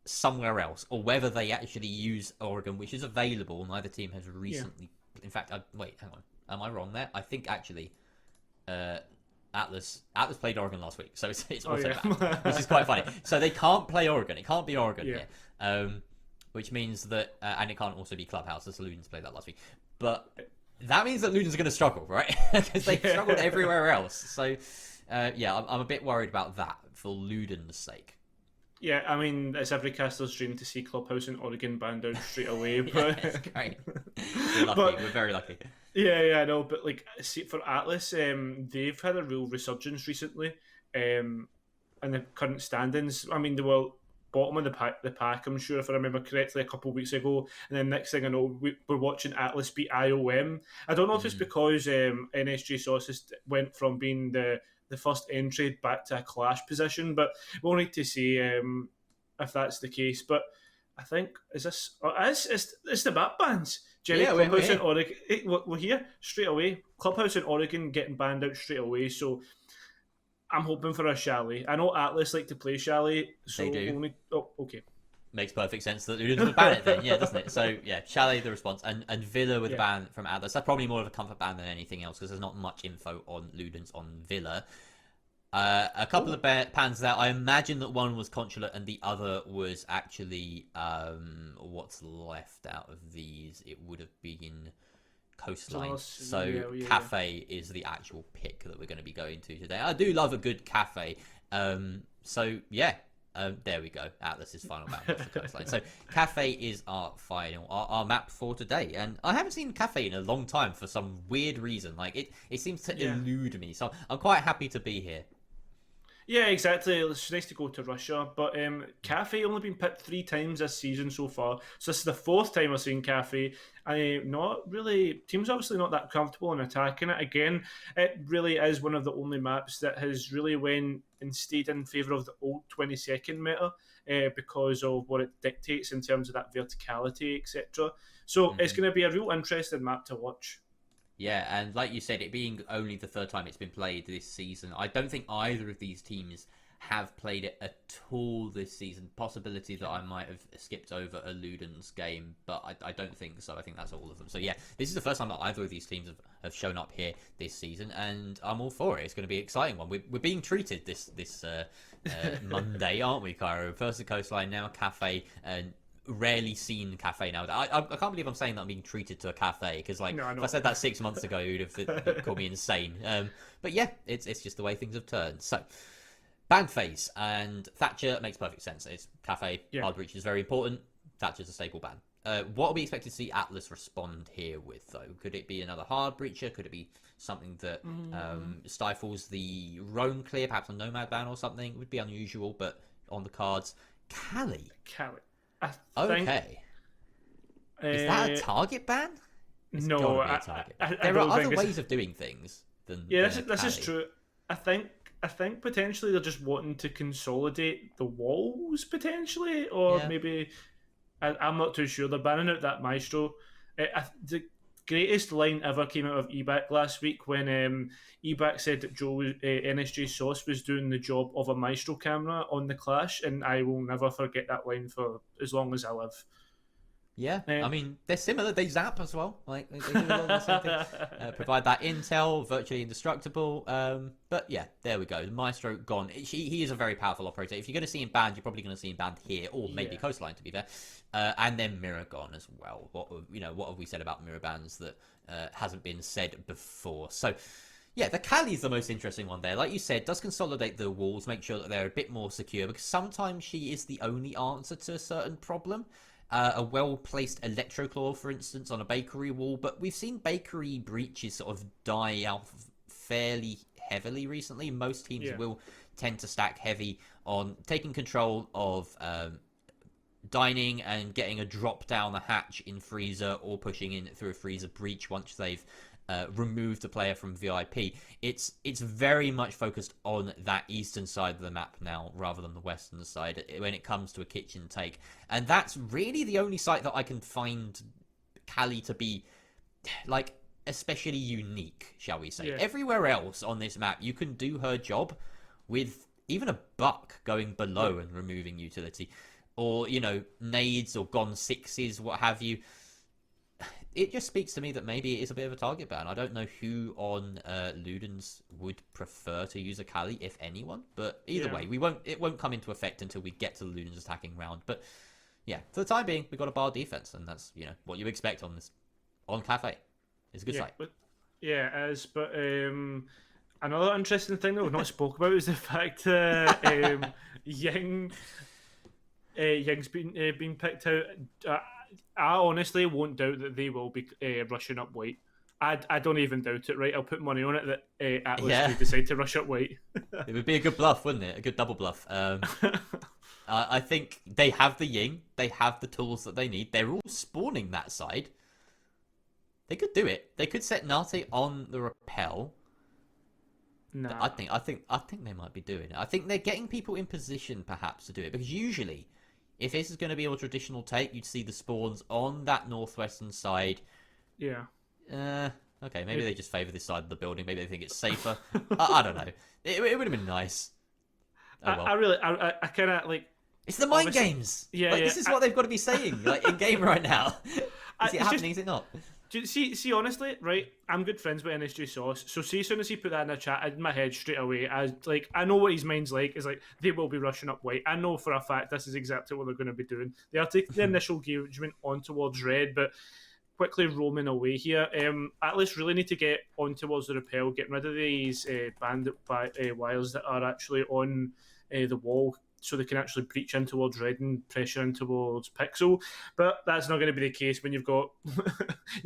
[SPEAKER 5] somewhere else, or whether they actually use Oregon, which is available. Neither team has recently... In fact, wait, hang on. Am I wrong there? I think actually Atlas played Oregon last week, so it's also back, which is quite funny. So they can't play Oregon. It can't be Oregon here. Which means that, and it can't also be Clubhouse, as Ludens played that last week. But that means that Ludens are going to struggle, right? Because they struggled everywhere else. So, I'm a bit worried about that for Ludens' sake.
[SPEAKER 4] Yeah, I mean, it's every caster's dream to see Clubhouse and Oregon banned out straight away. But
[SPEAKER 5] it's great. We're lucky. We're very lucky.
[SPEAKER 4] Yeah, I know. But see, for Atlas, they've had a real resurgence recently in the current standings. I mean, they were bottom of the pack, I'm sure, if I remember correctly, a couple of weeks ago. And then next thing I know, we're watching Atlas beat IOM. I don't know if it's because NSG Sauces went from being the first entry back to a clash position, but we'll need to see if that's the case. But I think, it's the bat bans. Jerry, Clubhouse and Oregon, we're here straight away. Clubhouse and Oregon getting banned out straight away, so I'm hoping for a Chalet. I know Atlas like to play Chalet, so
[SPEAKER 5] they do.
[SPEAKER 4] Okay.
[SPEAKER 5] Makes perfect sense that Ludens would ban it then, doesn't it? So, Chalet the response, and Villa with the ban from Atlas. That's probably more of a comfort ban than anything else, because there's not much info on Ludens on Villa. A couple of pans there. I imagine that one was Consulate and the other was actually what's left out of these. It would have been Coastline. Cafe is the actual pick that we're going to be going to today. I do love a good cafe. There we go. Atlas's final map was the Coastline. So Cafe is our our map for today. And I haven't seen Cafe in a long time for some weird reason. It seems to elude me. So I'm quite happy to be here.
[SPEAKER 4] Yeah, exactly. It's nice to go to Russia, but Cafe only been picked 3 times this season so far. So this is the 4th time I've seen Cafe. Not really. Team's obviously not that comfortable in attacking it. Again, it really is one of the only maps that has really went and stayed in favour of the old 22nd meta because of what it dictates in terms of that verticality, etc. So it's going to be a real interesting map to watch.
[SPEAKER 5] Yeah, and like you said, it being only the 3rd time it's been played this season, I don't think either of these teams have played it at all this season. Possibility that I might have skipped over a Luden's game, but I don't think so. I think that's all of them. So yeah, this is the first time that either of these teams have shown up here this season, and I'm all for it. It's going to be an exciting one. We're being treated this Monday, aren't we, Cairo? First the Coastline, now Cafe, and rarely seen Cafe now. I can't believe I'm saying that I'm being treated to a cafe, because like, if I said that 6 months ago, you'd have called me insane. But yeah, it's just the way things have turned. So band phase, and Thatcher makes perfect sense. It's Cafe, hard breach is very important. Thatcher's a staple ban. What are we expected to see Atlas respond here with, though? Could it be another hard breacher? Could it be something that stifles the roam clear, perhaps a nomad ban or something? It would be unusual, but on the cards. Cali.
[SPEAKER 4] Okay.
[SPEAKER 5] Is that a target ban?
[SPEAKER 4] No,
[SPEAKER 5] there are other ways of doing things than.
[SPEAKER 4] Yeah, this is true. I think potentially they're just wanting to consolidate the walls, potentially, or maybe I'm not too sure. They're banning out that Maestro. The greatest line ever came out of EBAC last week when EBAC said that NSG Sauce was doing the job of a Maestro camera on the Clash, and I will never forget that line for as long as I live.
[SPEAKER 5] Yeah, I mean, they're similar. They zap as well. Like, they do a lot of the same thing. Provide that intel, virtually indestructible. But yeah, there we go. Maestro gone. He is a very powerful operator. If you're going to see him banned, you're probably going to see him banned here, or maybe Coastline, to be fair. And then Mirror gone as well. What have we said about Mirror bans that hasn't been said before? So yeah, the Cali's the most interesting one there. Like you said, does consolidate the walls, make sure that they're a bit more secure, because sometimes she is the only answer to a certain problem. A well-placed Electroclaw, for instance, on a bakery wall, but we've seen bakery breaches sort of die out fairly heavily recently. Most teams will tend to stack heavy on taking control of dining and getting a drop down the hatch in freezer, or pushing in through a freezer breach once they've removed the player from VIP. It's very much focused on that eastern side of the map now, rather than the western side, when it comes to a kitchen take. And that's really the only site that I can find Cali to be, like, especially unique, shall we say. Everywhere else on this map, you can do her job with even a buck going below and removing utility, or, nades or gone sixes, what have you. It just speaks to me that maybe it is a bit of a target ban. I don't know who on Luden's would prefer to use a Cali, if anyone. But either way, it won't come into effect until we get to the Luden's attacking round. But yeah, for the time being, we've got a bar defense, and that's what you expect on Cafe. It's a good site.
[SPEAKER 4] But another interesting thing that we've not spoke about is the fact that Ying's been picked out. I honestly won't doubt that they will be rushing up white. I don't even doubt it, right? I'll put money on it that Atlas will decide to rush up white.
[SPEAKER 5] It would be a good bluff, wouldn't it? A good double bluff. I think they have the Ying. They have the tools that they need. They're all spawning that side. They could do it. They could set Nate on the repel. No. I think they might be doing it. I think they're getting people in position, perhaps, to do it. Because usually, if this is going to be a traditional take, you'd see the spawns on that northwestern side.
[SPEAKER 4] Yeah.
[SPEAKER 5] Okay, maybe they just favour this side of the building. Maybe they think it's safer. I don't know. It would have been nice. Oh, well.
[SPEAKER 4] I kind of like...
[SPEAKER 5] It's the mind games!
[SPEAKER 4] Yeah,
[SPEAKER 5] This is what they've got to be saying, like, in-game right now. Is it happening? Is it not?
[SPEAKER 4] See, honestly, right? I'm good friends with NSG Sauce, so see, as soon as he put that in the chat, in my head straight away, I know what his mind's like. Is like they will be rushing up white. I know for a fact this is exactly what they're going to be doing. They are taking the initial engagement on towards red, but quickly roaming away here. Atlas really need to get on towards the repel, getting rid of these bandit wires that are actually on the wall, so they can actually breach in towards red and pressure in towards Pixel. But that's not going to be the case when you've got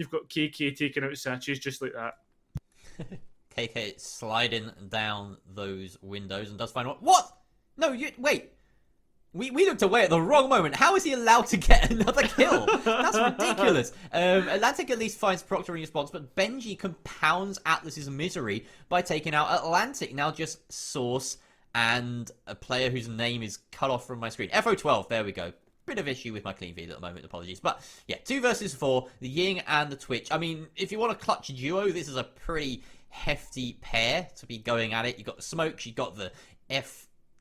[SPEAKER 4] KK taking out Satches just like that.
[SPEAKER 5] KK sliding down those windows and does find what? No, wait. We looked away at the wrong moment. How is he allowed to get another kill? That's ridiculous. Atlantic at least finds Proctor in response, but Benji compounds Atlas's misery by taking out Atlantic. Now just Source and a player whose name is cut off from my screen. FO12, there we go. Bit of issue with my clean feed at the moment, apologies. But yeah, 2 versus 4, the Ying and the Twitch. I mean, if you want a clutch duo, this is a pretty hefty pair to be going at it. You've got the smokes, you've got the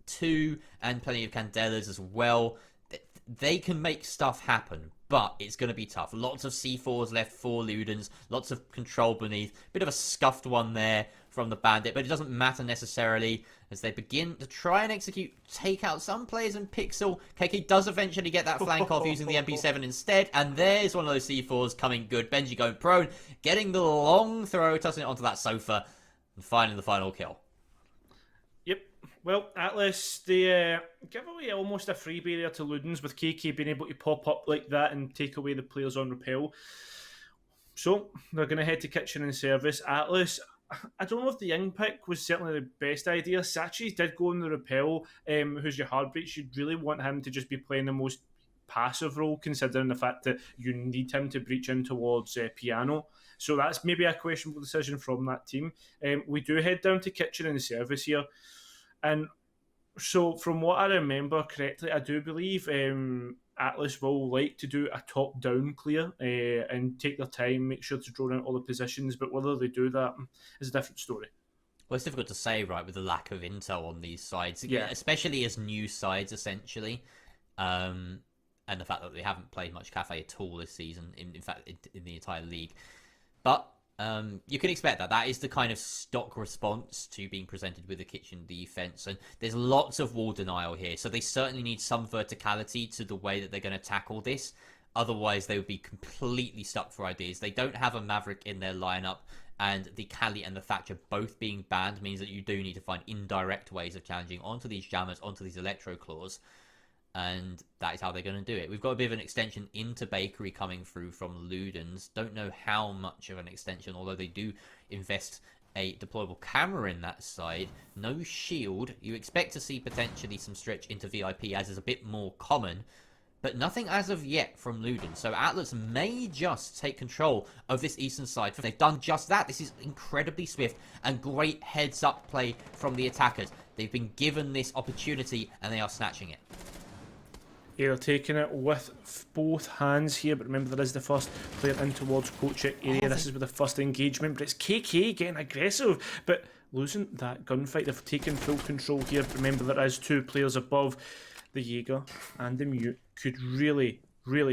[SPEAKER 5] 2 and plenty of Candelas as well. They can make stuff happen, but it's going to be tough. Lots of C4s left for Ludens, lots of control beneath. Bit of a scuffed one there from the Bandit, but it doesn't matter necessarily as they begin to try and take out some players in Pixel. KK does eventually get that flank off using the MP7 instead, and there's one of those C4s coming good. Benji going prone, getting the long throw, tossing it onto that sofa, and finding the final kill.
[SPEAKER 4] Yep. Well, Atlas, they give away almost a free barrier to Ludens with KK being able to pop up like that and take away the players on repel. So, they're going to head to kitchen and service. Atlas, I don't know if the Ying pick was certainly the best idea. Sachi did go on the repel, who's your hard breach. You'd really want him to just be playing the most passive role, considering the fact that you need him to breach in towards Piano. So that's maybe a questionable decision from that team. We do head down to kitchen and service here. And so from what I remember correctly, I do believe Atlas will like to do a top-down clear and take their time, make sure to draw out all the positions, but whether they do that is a different story.
[SPEAKER 5] Well, it's difficult to say, right, with the lack of intel on these sides,
[SPEAKER 4] Yeah.
[SPEAKER 5] Especially as new sides, essentially, and the fact that they haven't played much Cafe at all this season, in fact, in the entire league. But you can expect that. That is the kind of stock response to being presented with a kitchen defense. And there's lots of wall denial here. So they certainly need some verticality to the way that they're going to tackle this. Otherwise, they would be completely stuck for ideas. They don't have a Maverick in their lineup. And the Kali and the Thatcher both being banned means that you do need to find indirect ways of challenging onto these jammers, onto these electro claws. And that is how they're going to do it. We've got a bit of an extension into Bakery coming through from Ludens. Don't know how much of an extension, although they do invest a deployable camera in that side. No shield. You expect to see potentially some stretch into VIP, as is a bit more common. But nothing as of yet from Ludens. So Atlas may just take control of this eastern side. They've done just that. This is incredibly swift and great heads-up play from the attackers. They've been given this opportunity and they are snatching it.
[SPEAKER 4] Yeah, they're taking it with both hands here, but remember there is the first player in towards Kochik area. This is with the first engagement, but it's KK getting aggressive, but losing that gunfight. They've taken full control here. Remember there is 2 players above. The Jaeger and the Mute could really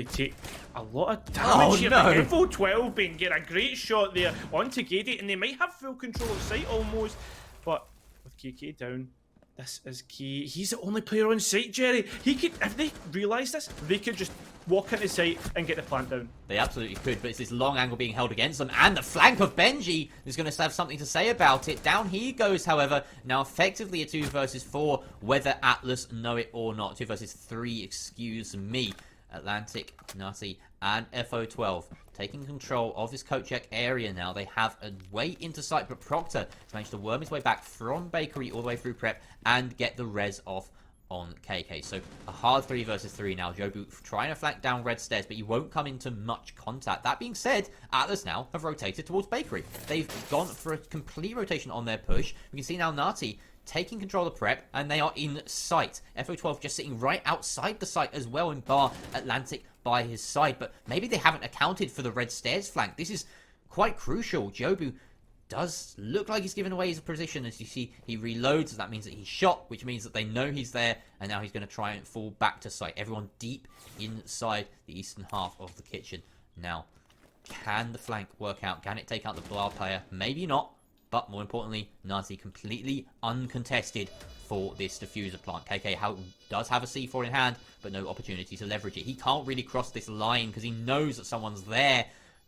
[SPEAKER 4] take a lot of damage here.
[SPEAKER 5] No.
[SPEAKER 4] Pt1 being getting a great shot there onto Gady, and they might have full control of site almost, but with KK down, this is key. He's the only player on site, Jerry. He could, if they realise this, they could just walk into site and get the plant down.
[SPEAKER 5] They absolutely could, but it's this long angle being held against them, and the flank of Benji is going to have something to say about it. Down he goes, however, now effectively a 2 versus 4, whether Atlas know it or not. 2 versus 3, excuse me. Atlantic, Nutty, and FO12 taking control of this Kochek area now. They have a way into sight, but Proctor has managed to worm his way back from Bakery all the way through prep and get the res off on KK. So a hard 3 versus 3 now. Jobu trying to flank down red stairs, but you won't come into much contact. That being said, Atlas now have rotated towards Bakery. They've gone for a complete rotation on their push. We can see now Nati taking control of prep, and they are in sight. FO12 just sitting right outside the site as well, in bar Atlantic by his side, but maybe they haven't accounted for the red stairs flank. This is quite crucial. Jobu does look like he's given away his position. As you see, he reloads. That means that he's shot, which means that they know he's there, and now he's going to try and fall back to site. Everyone deep inside the eastern half of the kitchen. Now, can the flank work out? Can it take out the Blar player? Maybe not, but more importantly, Nazi completely uncontested for this diffuser plant. KK does have a C4 in hand, but no opportunity to leverage it. He can't really cross this line because he knows that someone's there.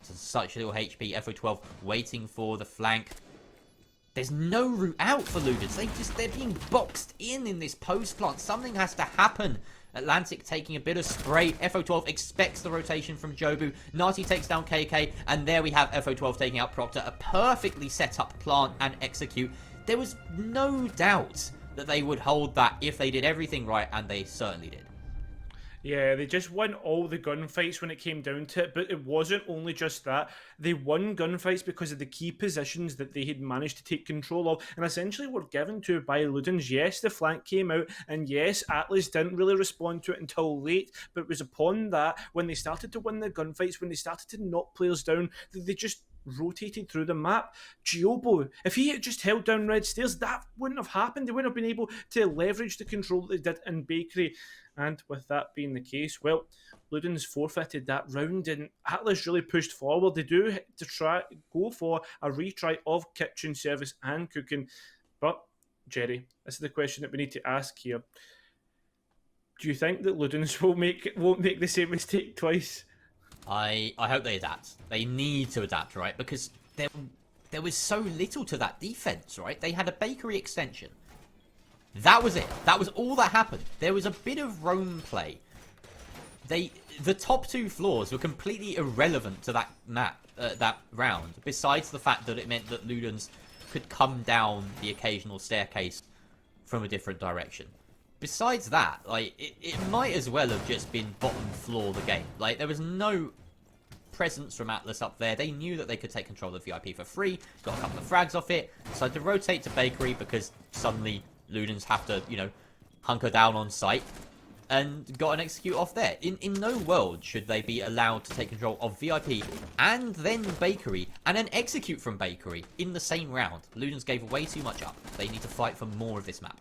[SPEAKER 5] To such little HP. FO12 waiting for the flank. There's no route out for Ludens. They're being boxed in this post plant. Something has to happen. Atlantic taking a bit of spray. FO12 expects the rotation from Jobu. Nati takes down KK, and there we have FO12 taking out Proctor. A perfectly set up plant and execute. There was no doubt that they would hold that if they did everything right, and they certainly did.
[SPEAKER 4] Yeah, they just won all the gunfights when it came down to it, but it wasn't only just that. They won gunfights because of the key positions that they had managed to take control of, and essentially were given to by Ludens. Yes, the flank came out, and yes, Atlas didn't really respond to it until late, but it was upon that, when they started to win the gunfights, when they started to knock players down, that they just rotated through the map. Giobo, if he had just held down red stairs, that wouldn't have happened. They wouldn't have been able to leverage the control that they did in Bakery. And with that being the case, well, Ludens forfeited that round, and Atlas really pushed forward. They do to try go for a retry of kitchen service and cooking, but Jerry, this is the question that we need to ask here. Do you think that Ludens won't make the same mistake twice?
[SPEAKER 5] I hope they adapt. They need to adapt, right? Because there was so little to that defense, right? They had a Bakery extension. That was it. That was all that happened. There was a bit of roam play. The top two floors were completely irrelevant to that map, that round. Besides the fact that it meant that Ludens could come down the occasional staircase from a different direction. Besides that, like, it might as well have just been bottom floor the game. Like, there was no presence from Atlas up there. They knew that they could take control of the VIP for free, got a couple of frags off it, decided to rotate to Bakery because suddenly Ludens have to, you know, hunker down on site, and got an execute off there. In no world should they be allowed to take control of VIP and then Bakery and then execute from Bakery in the same round. Ludens gave way too much up. They need to fight for more of this map.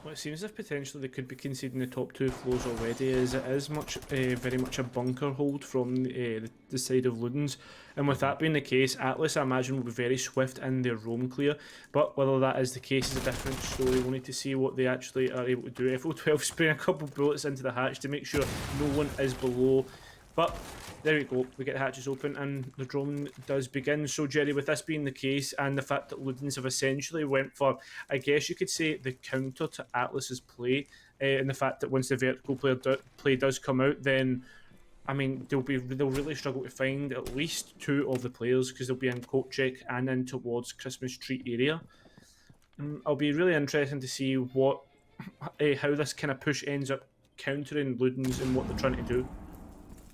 [SPEAKER 4] Well, it seems as if potentially they could be conceding the top two floors already, as it is very much a bunker hold from the side of Ludens. And with that being the case, Atlas, I imagine, will be very swift in their roam clear. But whether that is the case is a different story. We'll need to see what they actually are able to do. FO12 spraying a couple of bullets into the hatch to make sure no one is below. But there we go, we get the hatches open and the drone does begin. So Jerry, with this being the case and the fact that Ludens have essentially went for, I guess you could say, the counter to Atlas's play, and the fact that once the vertical play does come out, then I mean they'll really struggle to find at least two of the players, because they'll be in coat check and in towards Christmas tree area. I'll be really interested to see what how this kind of push ends up countering Ludens and what they're trying to do.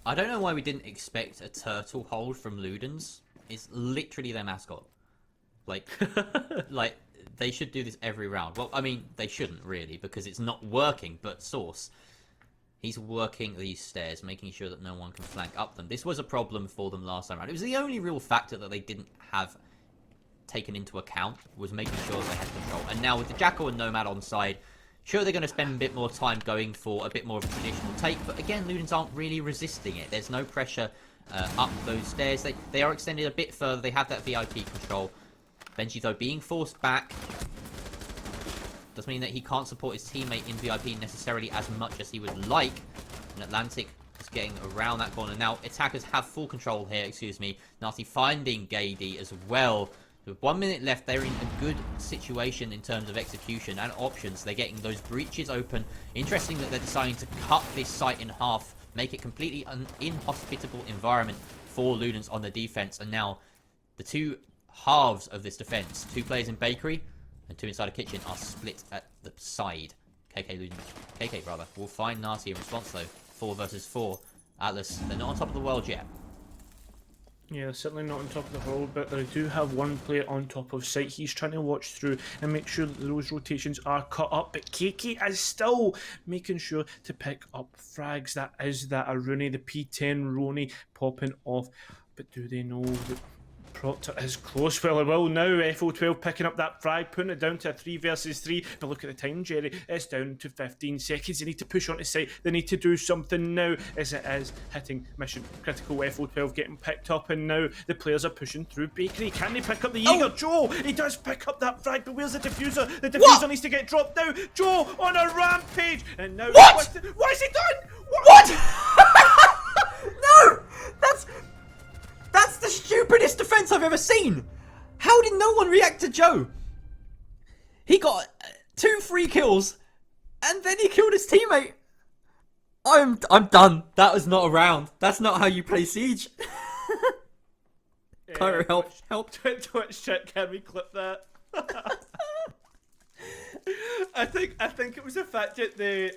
[SPEAKER 5] I don't know why we didn't expect a turtle hold from Ludens. It's literally their mascot. Like, like they should do this every round. Well, I mean, they shouldn't really, because it's not working, but Source, he's working these stairs, making sure that no one can flank up them. This was a problem for them last time around. It was the only real factor that they didn't have taken into account, was making sure they had control. And now with the Jackal and Nomad on side, sure, they're going to spend a bit more time going for a bit more of a traditional take, but again, Ludens aren't really resisting it. There's no pressure up those stairs. They are extended a bit further. They have that VIP control. Benji, though, being forced back does mean that he can't support his teammate in VIP necessarily as much as he would like. And Atlantic is getting around that corner. Now, attackers have full control here, excuse me. Nasty finding Gady as well. With 1 minute left, they're in a good situation in terms of execution and options. They're getting those breaches open. Interesting that they're deciding to cut this site in half, make it completely an inhospitable environment for Ludens on the defense. And now the two halves of this defense, two players in Bakery and two inside a kitchen, are split at the side. KK rather, will find Nasty in response though. 4 versus 4. Atlas, they're not on top of the world yet.
[SPEAKER 4] Yeah, certainly not on top of the world, but they do have one player on top of site. He's trying to watch through and make sure that those rotations are cut up, but KK is still making sure to pick up frags. That is that Aruni, the P10 Roni popping off. But do they know that Proctor is close? Well, it will now. FO12 picking up that frag, putting it down to a 3 versus 3. But look at the time, Jerry. It's down to 15 seconds. They need to push onto site. They need to do something now, as it is hitting mission critical. FO12 getting picked up, and now the players are pushing through Bakery. Can they pick up the Jaeger? Joe, he does pick up that frag, but where's the diffuser? The diffuser needs to get dropped now. Joe on a rampage, and now what is he done? What?
[SPEAKER 5] No, that's the stupidest defense I've ever seen. How did no one react to Joe? He got 2 free kills, and then he killed his teammate. I'm done. That was not a round. That's not how you play Siege. Kyro, help.
[SPEAKER 4] Twitch chat, can we clip that? I think it was the fact that there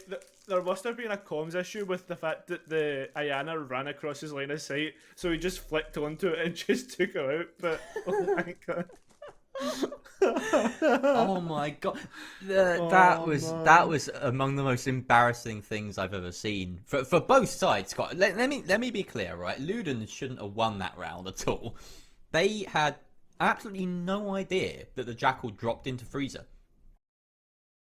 [SPEAKER 4] must have been a comms issue with the fact that the Ayana ran across his line of sight, so he just flicked onto it and just took her out. But oh my god.
[SPEAKER 5] Oh my god, that was among the most embarrassing things I've ever seen for both sides. Scott, let me be clear, right? Luden shouldn't have won that round at all. They had absolutely no idea that the Jackal dropped into Freezer.